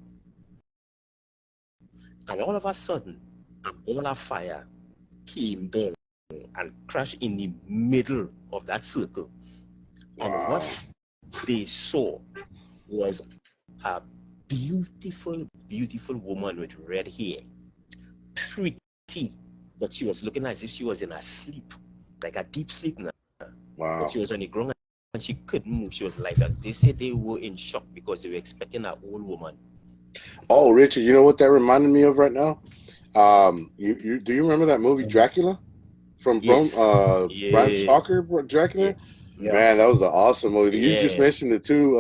And all of a sudden, a ball of fire came down and crashed in the middle of that circle. And Wow. what they saw was a beautiful, beautiful woman with red hair, pretty, but she was looking as if she was in a sleep, like a deep sleep now. But Wow. she was on the ground and she couldn't move. She was lifeless. They said they were in shock because they were expecting an old woman. Oh, Richard, you know what that reminded me of right now? You do you remember that movie Mhm. Dracula from Yes. Bram Yeah. Stoker, Yeah. Dracula? Yeah. Man, that was an awesome movie. You just Yeah. mentioned it too,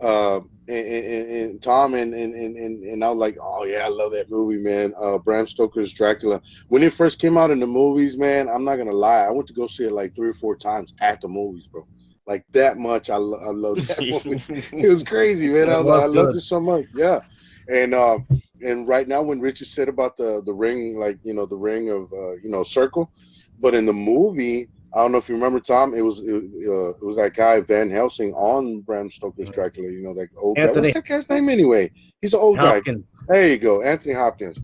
and Tom and I was like, oh yeah, I love that movie, man. Bram Stoker's Dracula. When it first came out in the movies, man, I'm not gonna lie, I went to go see it like 3 or 4 times at the movies, bro. Like that much, I love that movie. It was crazy, man. I It was like, was I loved good. it so much. Yeah, and right now, when Richard said about the ring, like the ring of circle, but in the movie, I don't know if you remember, Tom. It was that guy Van Helsing on Bram Stoker's Mhm. Dracula. That old guy. What's Anthony that guy's name anyway? He's an old guy. Hopkins. There you go, Anthony Hopkins.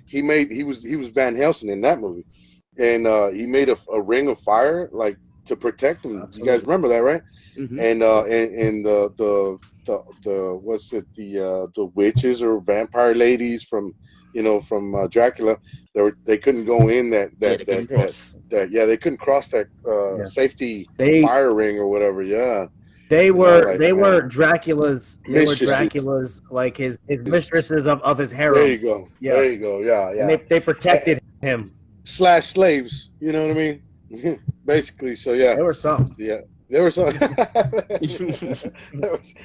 He was Van Helsing in that movie, and he made a ring of fire like to protect him. You guys Absolutely. remember that, right? Hmm. And the what's it the witches or vampire ladies from Dracula, they couldn't go in Yeah, they couldn't cross. yeah, they couldn't cross that Yeah. safety They fire ring or whatever. Yeah, they and I was were like, they man, were Dracula's mistresses. like his Is mistresses of his There you harem. go. Yeah. There you go. Yeah, And yeah. they protected him. Slash slaves. You know what I mean? Basically. So yeah, They were something. yeah. There was some.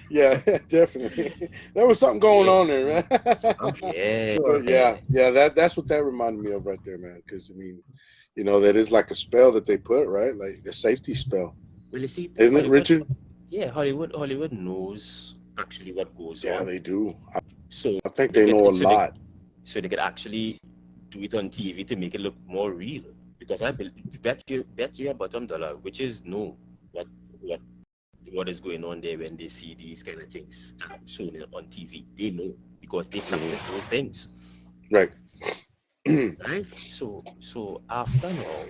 Yeah, definitely. There was something going Yeah, on there, I'm man. yeah. But sure. yeah, that's what that reminded me of right there, man. Because I mean, that is like a spell that they put, right? Like a safety spell, Well, you see, isn't it, Richard? Hollywood knows actually what goes Yeah, on. they do. So I think they know a lot. so they could actually do it on TV to make it look more real. Because I bet you a bottom dollar, which is no, what what what is going on there when they see these kind of things shown on TV. They know because they practice those things, Right. right? So after now,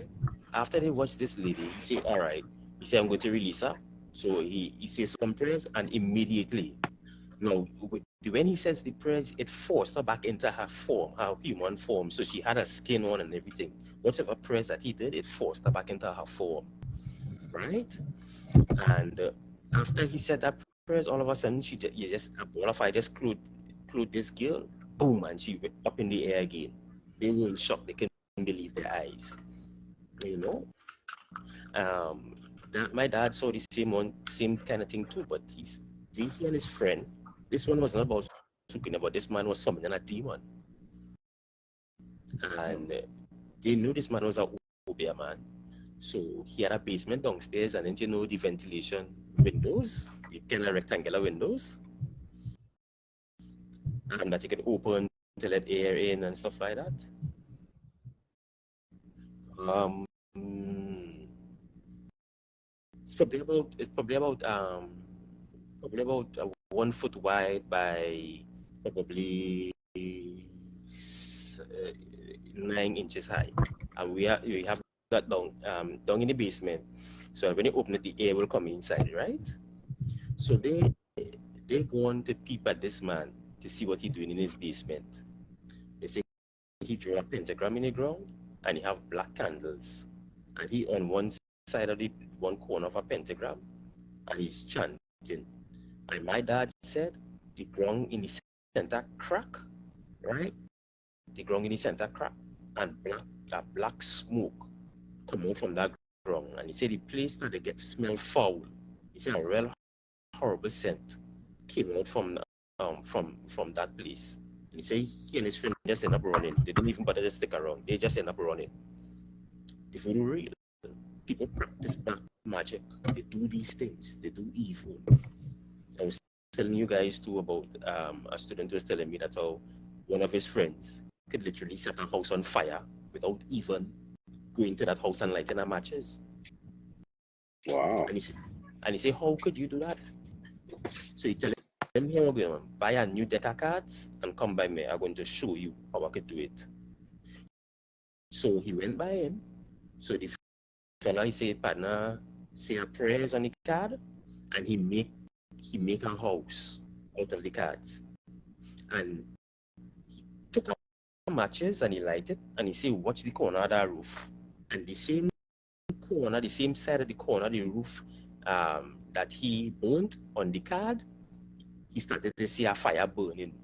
after they watch this lady, he say, all right, he say I'm going to release her. So he says some prayers and immediately, no, when he says the prayers, it forced her back into her form, her human form. So she had her skin on and everything. Whatever prayers that he did, it forced her back into her form, right? And after he said that prayers, all of a sudden you just a ball of fire just clued this girl, boom, and she went up in the air again. They were in shock; they couldn't believe their eyes. You know, that my dad saw the same kind of thing too, but he and his friend. This one was not about Sukina, but this man was summoning a demon, and they knew this man was a Obia man. So he had a basement downstairs, and then the ventilation windows, the kind of rectangular windows, that you could open to let air in and stuff like that. Um, it's probably about 1 foot wide by probably 9 inches high, and we have that down in the basement. So when you open it, the air will come inside, right? So they go on to peep at this man to see what he's doing in his basement. They say he drew a pentagram in the ground and he have black candles. And he on one side of the one corner of a pentagram and he's chanting. And my dad said the ground in the center crack, right? The ground in the center crack and black smoke come out from that ground. And he said the place started to get smell foul. He said a real horrible scent came out from that place. And he said he and his friend just end up running. They didn't even bother to stick around. They just end up running. The voodoo real. People practice black magic. They do these things. They do evil. I was telling you guys too about a student was telling me that how one of his friends could literally set a house on fire without even going to that house and lighting a matches. Wow. And he said, how could you do that? So he tell him, here we're going to buy a new deck of cards and come by me. I'm going to show you how I could do it. So he went by him. So the fella, he said, partner, say a prayers on the card, and he make a house out of the cards. And he took out matches and he lighted and he said, watch the corner of that roof. And the same corner, the same side of the corner, the roof that he burnt on the card, he started to see a fire burning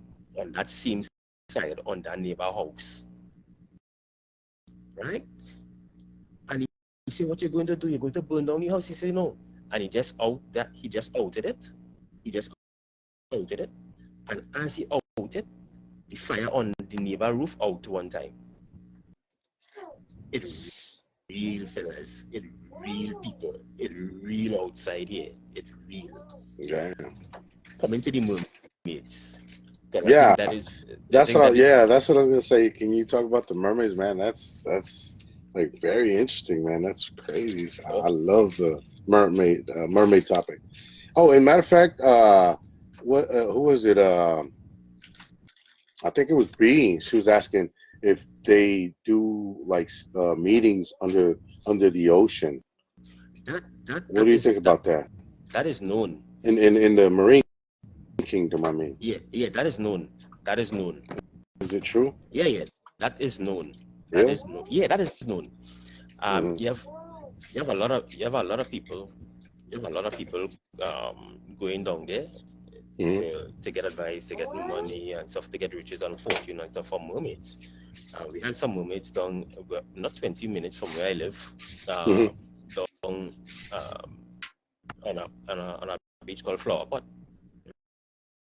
on that same side on that neighbor house. Right? And he said, what you're going to do? You're going to burn down your house? He said, no. And he just outed it. He just outed it. And as he outed, the fire on the neighbor roof out one time. It real, fellas. It real, people. It real outside here. It real. Yeah. Coming to the mermaids. Because I Yeah. think that is That's what that's what I was gonna say. Can you talk about the mermaids, man? That's like very interesting, man. That's crazy. I love the mermaid topic. Oh, and matter of fact, who was it? I think it was B. She was asking if they do like meetings under the ocean. What do you think about that? That is known. In the marine kingdom, I mean. Yeah, that is known. That is known. Is it true? Yeah, that is known. That Really? is known. Yeah, that is known. Mm-hmm. You have a lot of people. You have a lot of people going down there to get advice, to get money and stuff, to get riches and fortune and stuff from mermaids. We had some mermaids down, not 20 minutes from where I live, Mm-hmm. down on a beach called Flower Pot.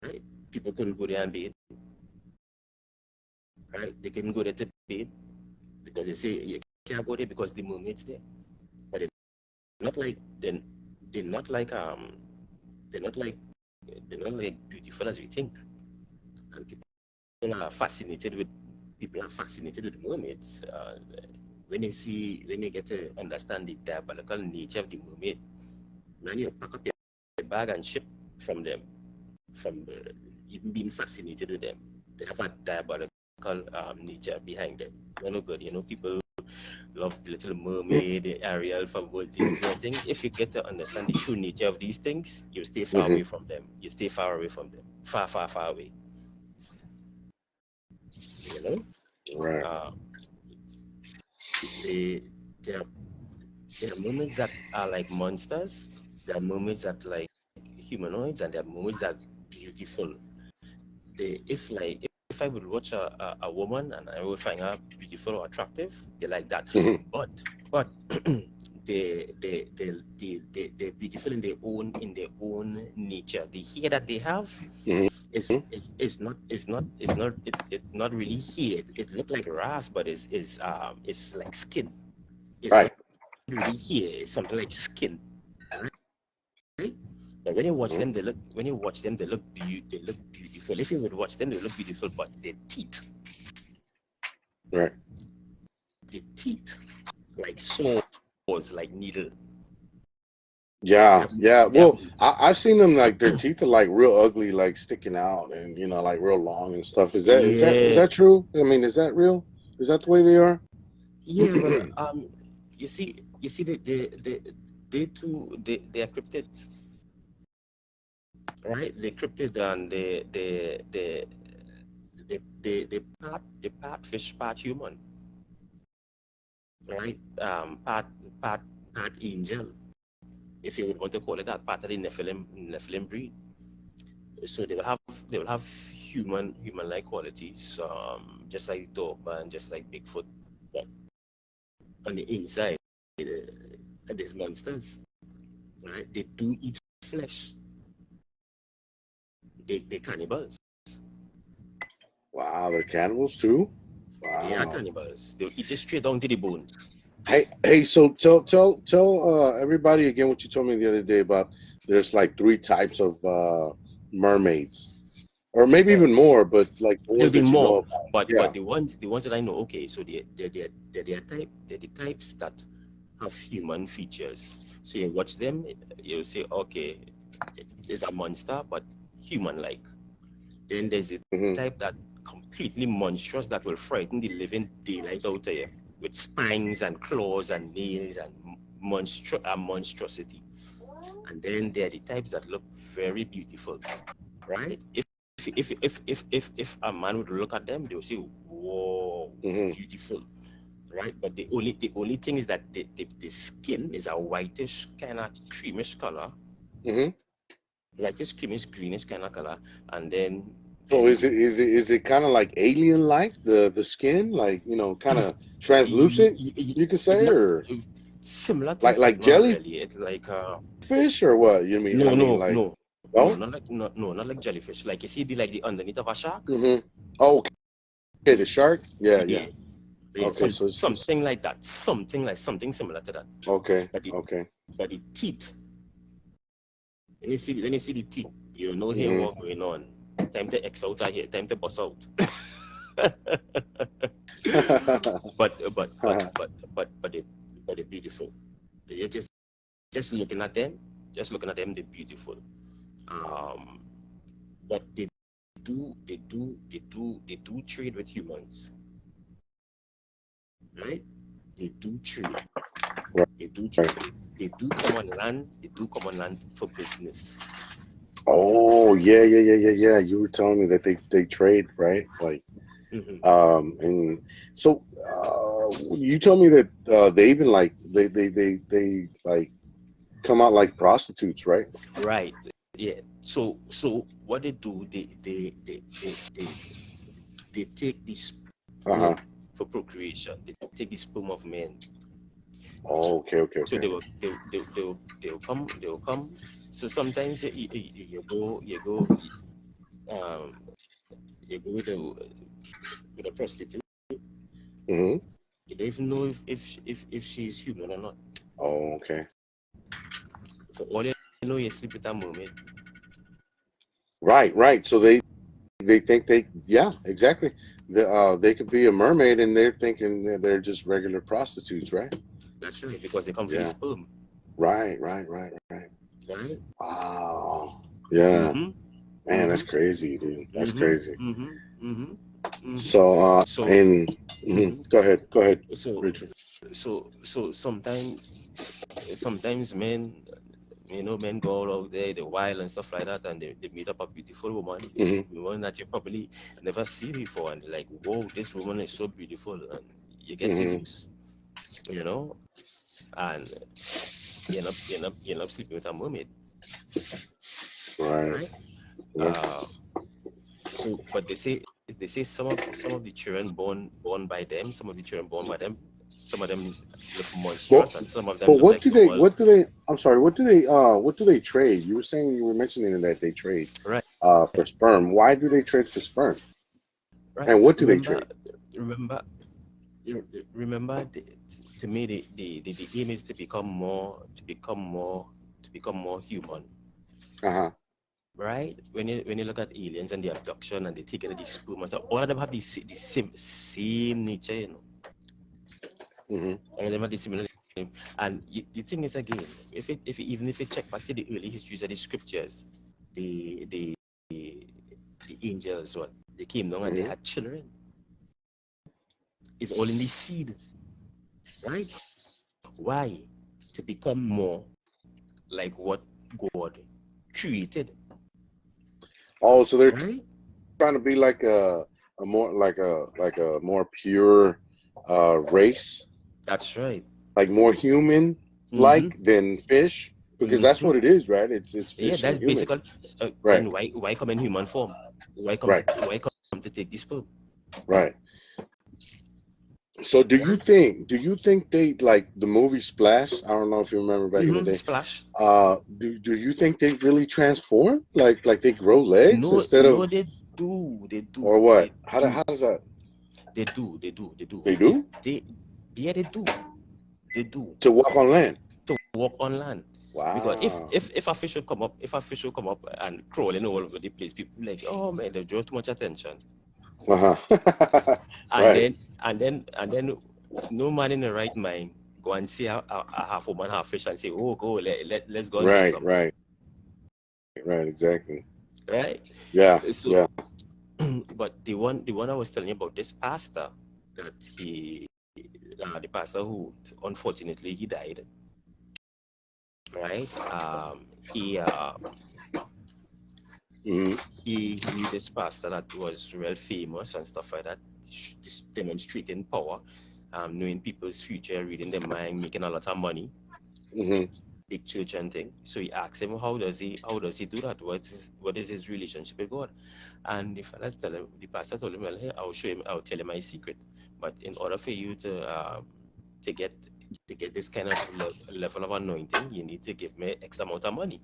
Right? People couldn't go there and bathe. Right? They couldn't go there to bathe because they say you can't go there because the mermaids there. But not like they're not like they're not like they're not like beautiful as we think. And are fascinated with people are fascinated with mermaids. When they get to understand the diabolical nature of the mermaid, man, you pack up your bag and ship from them, from even being fascinated with them. They have a diabolical nature behind them. No good. People love the Little Mermaid, the Ariel from Walt Disney. I think if you get to understand the true nature of these things, you stay far away from them. You stay far away from them. Far, far, far away. Right. There are moments that are like monsters. There are moments that like humanoids, and there are moments that beautiful. If I would watch a woman and I would find her beautiful or attractive, they like that. But they're beautiful in their own nature. The hair that they have is not really hair. It look like grass, but it's like skin. It's Right. not really hair. It's something like skin. Right? But when you watch them, they look beautiful. If you would watch them, they look beautiful, but their teeth, Right. like swords, like needle. Yeah. Well, I've seen them like their teeth are like real ugly, like sticking out, and like real long and stuff. Is that true? I mean, is that real? Is that the way they are? Yeah, well, you see, they are cryptids, right? They're cryptid, and they part fish, part human, right? Part angel, if you would want to call it that, part of the Nephilim breed. So they will have human-like qualities, just like Dogman, just like Bigfoot. But on the inside, there's monsters, right? They do eat flesh. They're cannibals. Wow, they're cannibals too. Wow. They are cannibals. They'll eat it straight down to the bone. Hey. So tell everybody again what you told me the other day about. There's like 3 types of mermaids, or maybe even more, but like the ones There'll be that you know more, about. but Yeah. the ones that I know, okay, so they're the types that have human features. So you watch them, you'll say, okay, there's a monster, but human-like. Then there's the type that completely monstrous that will frighten the living daylight out of you, with spines and claws and nails and monstrosity. And then there are the types that look very beautiful, right? If a man would look at them, they will say, "Whoa, beautiful," right? But the only thing is that the skin is a whitish kind of creamish color, whitish creamish greenish kind of color, and then. So is it kind of like alien like the skin, like kind of translucent, you could say, or similar to like jellyfish, really. It's like jellyfish, or what you mean? not like jellyfish. Like you see the underneath of a shark. Oh, okay, the shark. Yeah. Yeah, Okay, so it's something like that. Something similar to that. Okay. But the teeth. When you see the teeth, you know here what going on. Time to X out here. Time to bust out. but they're beautiful. You're just looking at them. They're beautiful. But they do trade with humans, right? They do trade. They do trade. They do come on land. They do come on land for business. Oh yeah. You were telling me that they trade, right? Like, and so you told me that they even like they like come out like prostitutes, right? Right. Yeah. So what they do, they take this for procreation. They take the sperm of men. Oh, okay. So they'll come. So sometimes you go with a prostitute. You don't even know if she's human or not. Oh, okay. For all you know, you sleep with a mermaid. Right. So they think exactly. They could be a mermaid, and they're thinking that they're just regular prostitutes, right? That's right, because they come for the Yeah. sperm. Right. Right? Wow. Yeah. Mm-hmm. Man, that's Mm-hmm. crazy, dude. That's Mm-hmm. crazy. Mm-hmm. Mm-hmm. Mm-hmm. So, So, and mm-hmm. go ahead, so, Richard. so sometimes men, men go out there, they wild and stuff like that, and they meet up a beautiful woman, woman that you probably never see before, and they're like, whoa, this woman is so beautiful, and you get seduced, and you end up sleeping with a mermaid, Right. right? Yeah. Uh, but they say some of the children born by them, some of the children born by them, some of them look Well, monstrous, and some of them but look like normal. I'm sorry, what do they trade? You were mentioning that they trade Right, for sperm. Why do they trade for sperm? right. And what do they Remember, trade? remember, remember. To me, the aim is to become more human, Uh-huh. right? When you look at aliens and the abduction and they take the sperm, and stuff, all of them have the same nature, Mm-hmm. All of them have the similar. And the thing is, again, even if you check back to the early histories of the scriptures, the the the angels, what they came down and they had children. It's all in the seed, right? Why? To become more like what God created, Oh, so they're right? trying to be like a more like a more pure race, That's right. like more human Mm-hmm. like than fish, because that's Mm-hmm. what it is, right? It's Yeah, fish and that's human. basically. Right. Then why come in human form? Right. Why come to take this sperm? Right. So Right? do you think they like the movie Splash? I don't know if you remember back in the Mm-hmm. day. Splash. Do you think they really transform? Like they grow legs No, instead no, of, they do. They do. or what? They do. How does that? They do. They do. They do. They If do? they, yeah, they do. They do. To walk on land. To walk on land. Because if Wow. if if a fish will come up, and crawling all over the place, people be like, oh man, they draw too much attention. Uh-huh. And Right. then no man in the right mind go and see a half woman, half fish, and say, oh, go let's go and get Right. some. Right. Exactly. Right? Yeah. So Yeah. but the one I was telling you about, this pastor, that the pastor who unfortunately he died, right? Hmm. He knew this pastor that was real famous and stuff like that, demonstrating power, knowing people's future, reading their mind, making a lot of money, Hmm. big church and thing. So he asked him, how does he do that? What is his relationship with God? And the pastor told him, well, hey, I'll tell him my secret. But in order for you to get this kind of level of anointing, you need to give me X amount of money.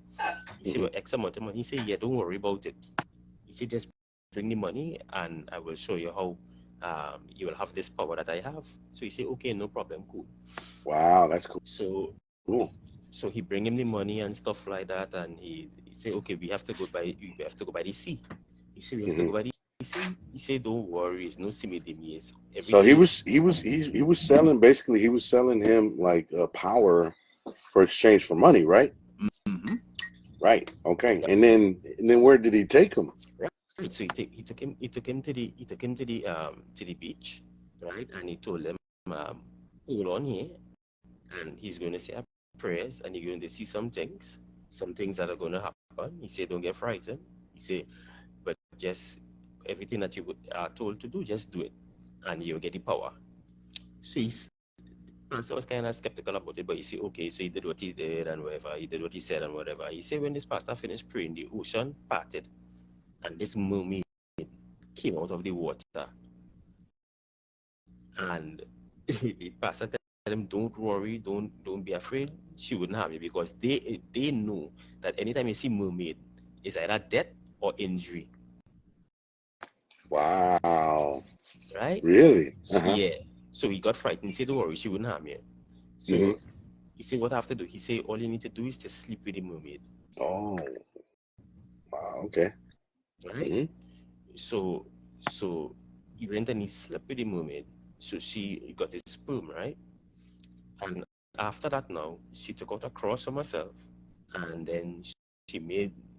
He said, well, X amount of money. He said, yeah, don't worry about it. He said, just bring the money and I will show you how you will have this power that I have. So he said, okay, no problem, cool. Wow, that's cool. So Cool. so he bring him the money and stuff like that, and he said, okay, we have to go by the sea. He said, we have to Hmm. go by the sea. He said, don't worry, it's no simidimi. It's every So day. he was selling, basically he was selling him like power for exchange for money, right? Mm-hmm. Right. Okay. And then where did he take him? Right. So he took him to the beach, right? And he told them, hold on here, and he's going to say a prayers, and you're going to see some things that are going to happen. He said, don't get frightened. He said, but just everything that you are told to do, just do it, and you'll get the power. So pastor was kind of skeptical about it, but he said, okay, so he did what he did and whatever. He did what he said and whatever. He said, when this pastor finished praying, the ocean parted, and this mermaid came out of the water, and the pastor tell him, don't worry, don't be afraid. She wouldn't harm you, because they know that anytime you see mermaid, it's either death or injury, Wow. right? Really? So, Uh-huh. yeah. So he got frightened. He said, don't worry, she wouldn't harm you. Hmm. So he said, what I have to do? He said, all you need to do is to sleep with the mermaid. Oh, wow. Okay. right? Mm-hmm. So so he went and he slept with the mermaid. So she got his sperm, right? And after that now, she took out a cross from herself, and then she made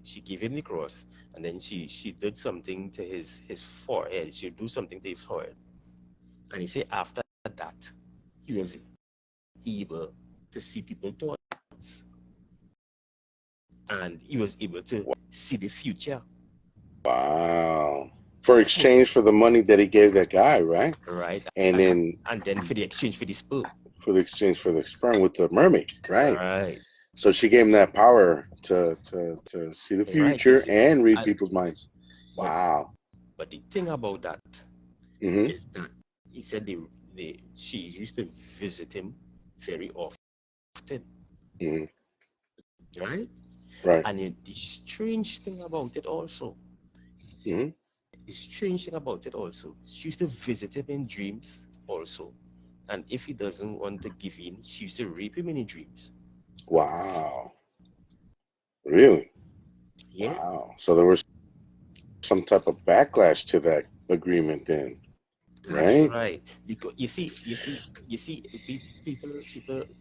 she gave him the cross, and then she did something to his forehead. She do something to his forehead, and he said after that, he was able to see people thoughts, and he was able to see the future. Wow. For So exchange for the money that he gave that guy, right? right, And then and then for the exchange for the sperm, for the exchange for the sperm with the mermaid, right? right, So she gave him that power to see the right. To future see, and read and people's minds. but Wow. but the thing about that Mm-hmm. is that he said she used to visit him very often, Mm-hmm. right? Right. And the strange thing about it also, Mm-hmm. the strange thing about it also, she used to visit him in dreams also. And if he doesn't want to give in, she used to rape him in his dreams. Wow. Really? Yeah, Wow. So there was some type of backlash to that agreement then, that's right? right. Because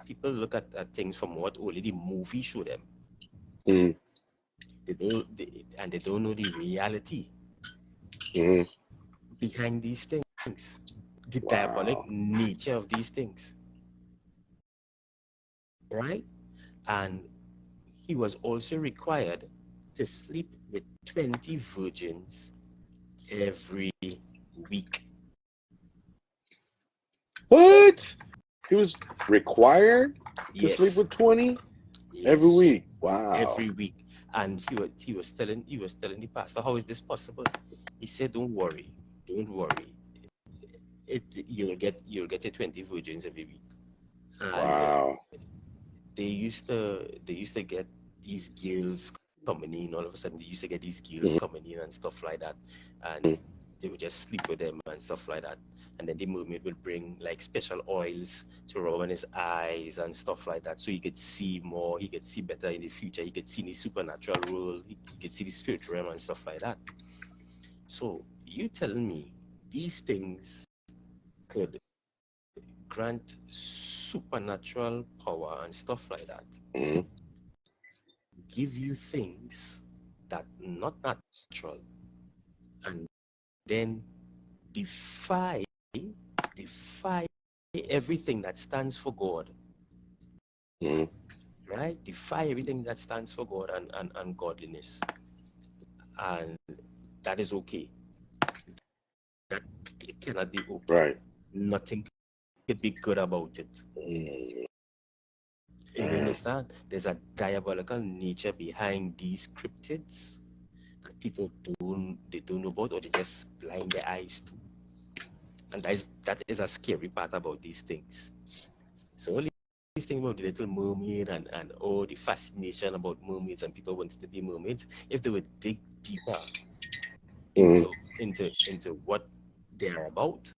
people look at things from what only the movie show them. Mm-hmm. And they don't know the reality Mm-hmm. behind these things, the diabolic Wow. nature of these things, right? And he was also required to sleep with 20 virgins every week. What? He was required to sleep Yes, with 20 every yes, week. Wow. every week. And he was telling the pastor, how is this possible? He said, don't worry. You'll get your 20 virgins every week. And Wow. they used to get these girls coming in. All of a sudden, they used to get these girls Mm-hmm. coming in and stuff like that, and they would just sleep with them and stuff like that. And then the mermaid would bring like special oils to rub on his eyes and stuff like that, so he could see more, he could see better in the future, he could see the supernatural world, he could see the spiritual realm and stuff like that. So you telling me these things could grant supernatural power and stuff like that, Mm-hmm. give you things that not natural, and then defy defy everything that stands for God, Mm-hmm. right? Defy everything that stands for God and godliness. And that is okay. That it cannot be okay. Right. Nothing could be good about it. Mm, You man. understand? There's a diabolical nature behind these cryptids that people don't know about, or they just blind their eyes to. And that is a scary part about these things. So all these things about the little mermaid and all the fascination about mermaids and people wanting to be mermaids, if they would dig deeper Mm-hmm. into what they are about,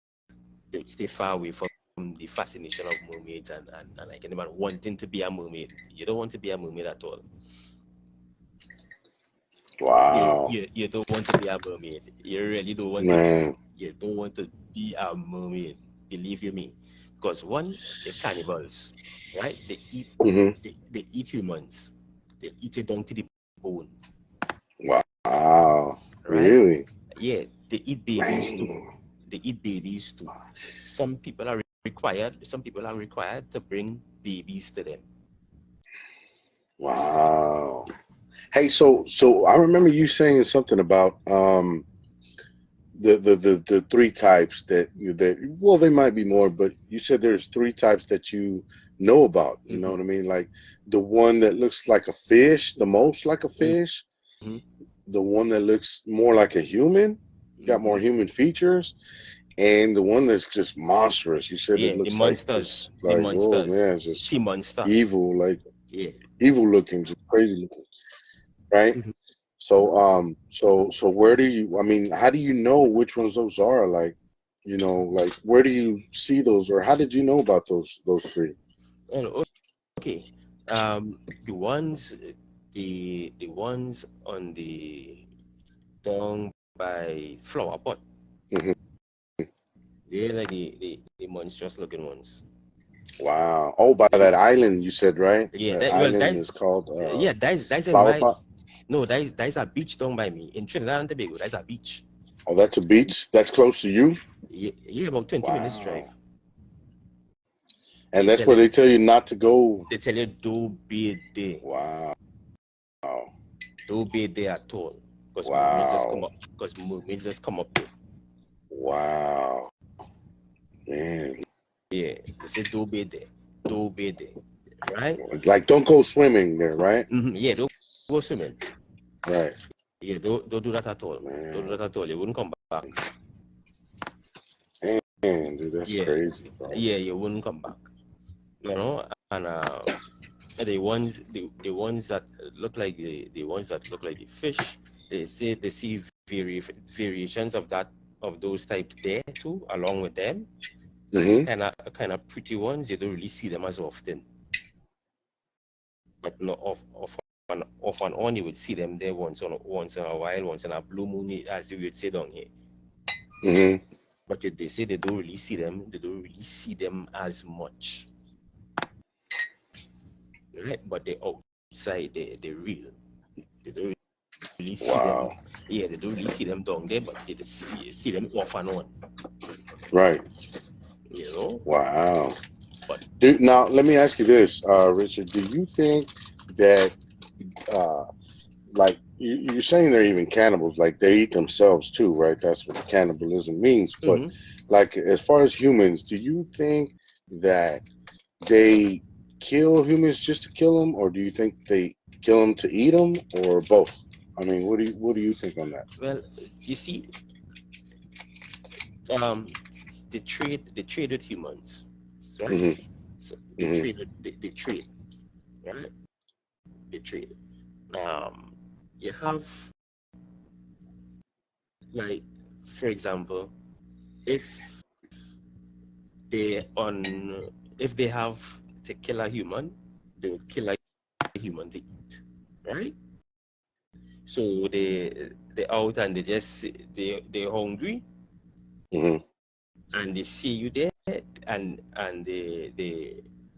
they would stay far away from the fascination of mermaids and like anyone wanting to be a mermaid. You don't want to be a mermaid at all. You, Wow. you, you don't want to be a mermaid. You really don't want to be. Man. You don't want to be a mermaid. Believe you me. Because one, they're cannibals, right? Mm-hmm. They eat humans. They eat it down to the bone, Wow. right? Really? Yeah, they eat babies too. Man. They eat babies too. Some people are required to bring babies to them. Wow. Hey, so I remember you saying something about the three types that well they might be more, but you said there's three types that you know about. You know Mm-hmm. what I mean? Like the one that looks like a fish, the most like a Mm-hmm. fish, the one that looks more like a human, got more Mm-hmm. human features, and the one that's just monstrous. You said it Yeah, looks like just the like, oh monsters, man, it's just sea monster. evil, like Yeah. evil looking, just crazy looking, right? Mhm. So where do you? I mean, how do you know which ones those are? Like, like where do you see those, or how did you know about those three? Well, okay. The ones on down by flower pot. Mhm. They're like the monstrous looking ones. Wow. Oh, by that island you said, right? Yeah, That well, island is called that's in Flower my Pot. no, that's a beach down by me in Trinidad and Tobago. That's a beach. Oh, that's a beach. That's close to you. Yeah, about 20 minutes drive. Wow. They And that's tell where you they tell you not to go. they tell you don't be there, Wow. don't be there at all, because mermaids just come Wow. up, because mermaids just come up there. Wow. Man. Yeah, they say don't be there, don't be there, right? Like, don't go swimming there, right? Yeah, don't go swimming. Right. Yeah, don't do that at all. Don't do Man. that at all. You wouldn't come back. Man, dude, that's Yeah, crazy, bro. yeah, you wouldn't come back. You know, and the ones that look like the ones that look like the fish, they say they see variations of those types there too, along with them. And the kind of pretty ones, you don't really see them as often. But no, off and on, you would see them there once in a while, once in a blue moon, as you would say down here. But they say they don't really see them. They don't really see them as much, right? But they outside, they real. They don't really see them. Yeah, they don't really see them down there, but they just see them off and on. Right. You know. Wow. But Dude, now let me ask you this, Richard. Do you think that, like, you're saying they're even cannibals, like they eat themselves too, right? That's what cannibalism means. But like, as far as humans, do you think that they kill humans just to kill them, or do you think they kill them to eat them, or both? I mean, what do you think on that? well, you see, they trade with humans, right? So they trade, right? They trade. You have, like, for example, if they if they have to kill a human, they would kill a human to eat, right? So they out and they just they're hungry, and they see you there, and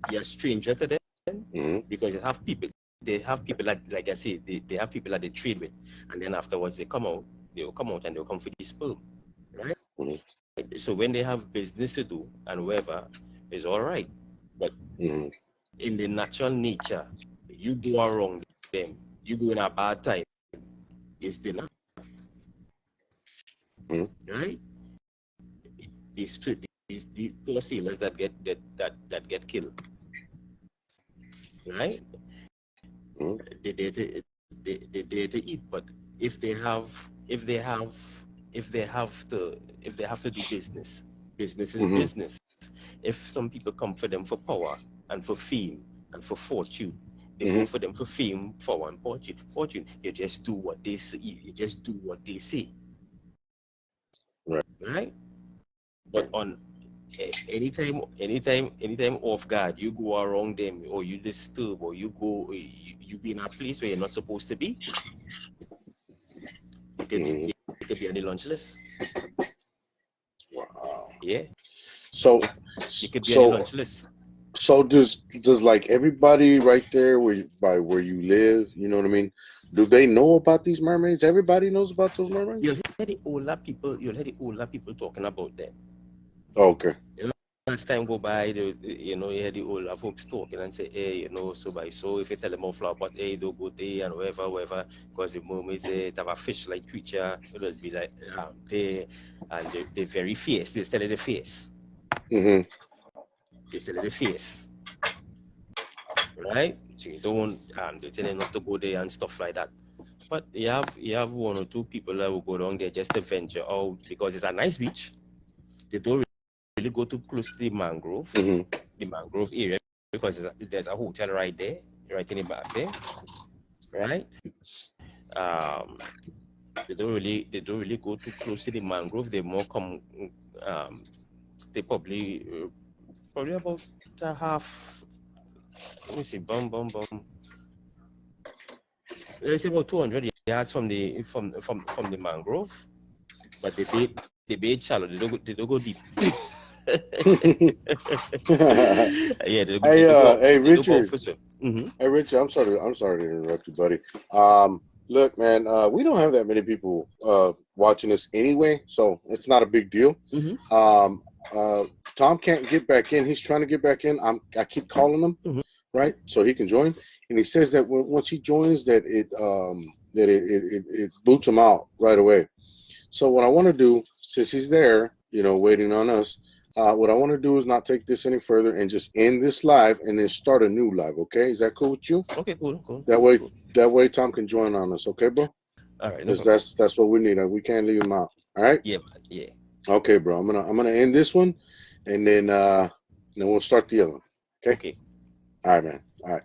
you're a stranger to them, because they have people that, like I say, they have people that they trade with, and then afterwards they'll come out and they'll come for the sperm, right? So when they have business to do and whatever, it's all right. But in the natural nature, you go around them, you go in a bad time, it's dinner, right? These poor sailors that get killed, right? They dare to eat, but if they have to do business, business is business. If some people come for them for power and for fame and for fortune, they go for them for fame, power, and fortune. You just do what they say. You just do what they say, right? But on anytime off guard, you go around them, or you disturb, or you be in a place where you're not supposed to be, you could be on the lunch list. Wow. Yeah. So, You could be on the lunch list. So does like everybody right there where you live, you know what I mean? Do they know about these mermaids? Everybody knows about those mermaids? You'll hear the older people talking about them. Okay. You know, as time go by, you hear the older folks talking and say, hey, so if you tell them off flower pot, hey, don't go there and whatever, because the mermaids, they have a fish-like creature, it just be like, they, and they're very fierce. They tell you the face. They tell you the face. Right? So you don't, they tell you not to go there and stuff like that. But you have one or two people that will go down there just to venture out, because it's a nice beach. They don't really go too close to the mangrove area, because there's a hotel right there, right in the back there, right? They don't really go too close to the mangrove. They more come, stay probably about a half. Let me see, let's say about 200 yards from the mangrove, but they bait shallow. They don't go deep. Yeah, Hey, they do go Richard. for swim. Mm-hmm. Hey, Richard. I'm sorry to interrupt you, buddy. Look, man. We don't have that many people watching us anyway, so it's not a big deal. Mm-hmm. Tom can't get back in. He's trying to get back in. I keep calling him, Mm-hmm. right, so he can join. And he says that once he joins, that it boots him out right away. So what I want to do, since he's there, waiting on us, what I want to do is not take this any further and just end this live and then start a new live. Okay, is that cool with you? Okay, cool. That way Tom can join on us. Okay, bro? All right, no Because problem. that's what we need. We can't leave him out. All right. Yeah, yeah. Okay, bro. I'm gonna end this one, and then we'll start the other one. Okay. Okay. All right, man. All right.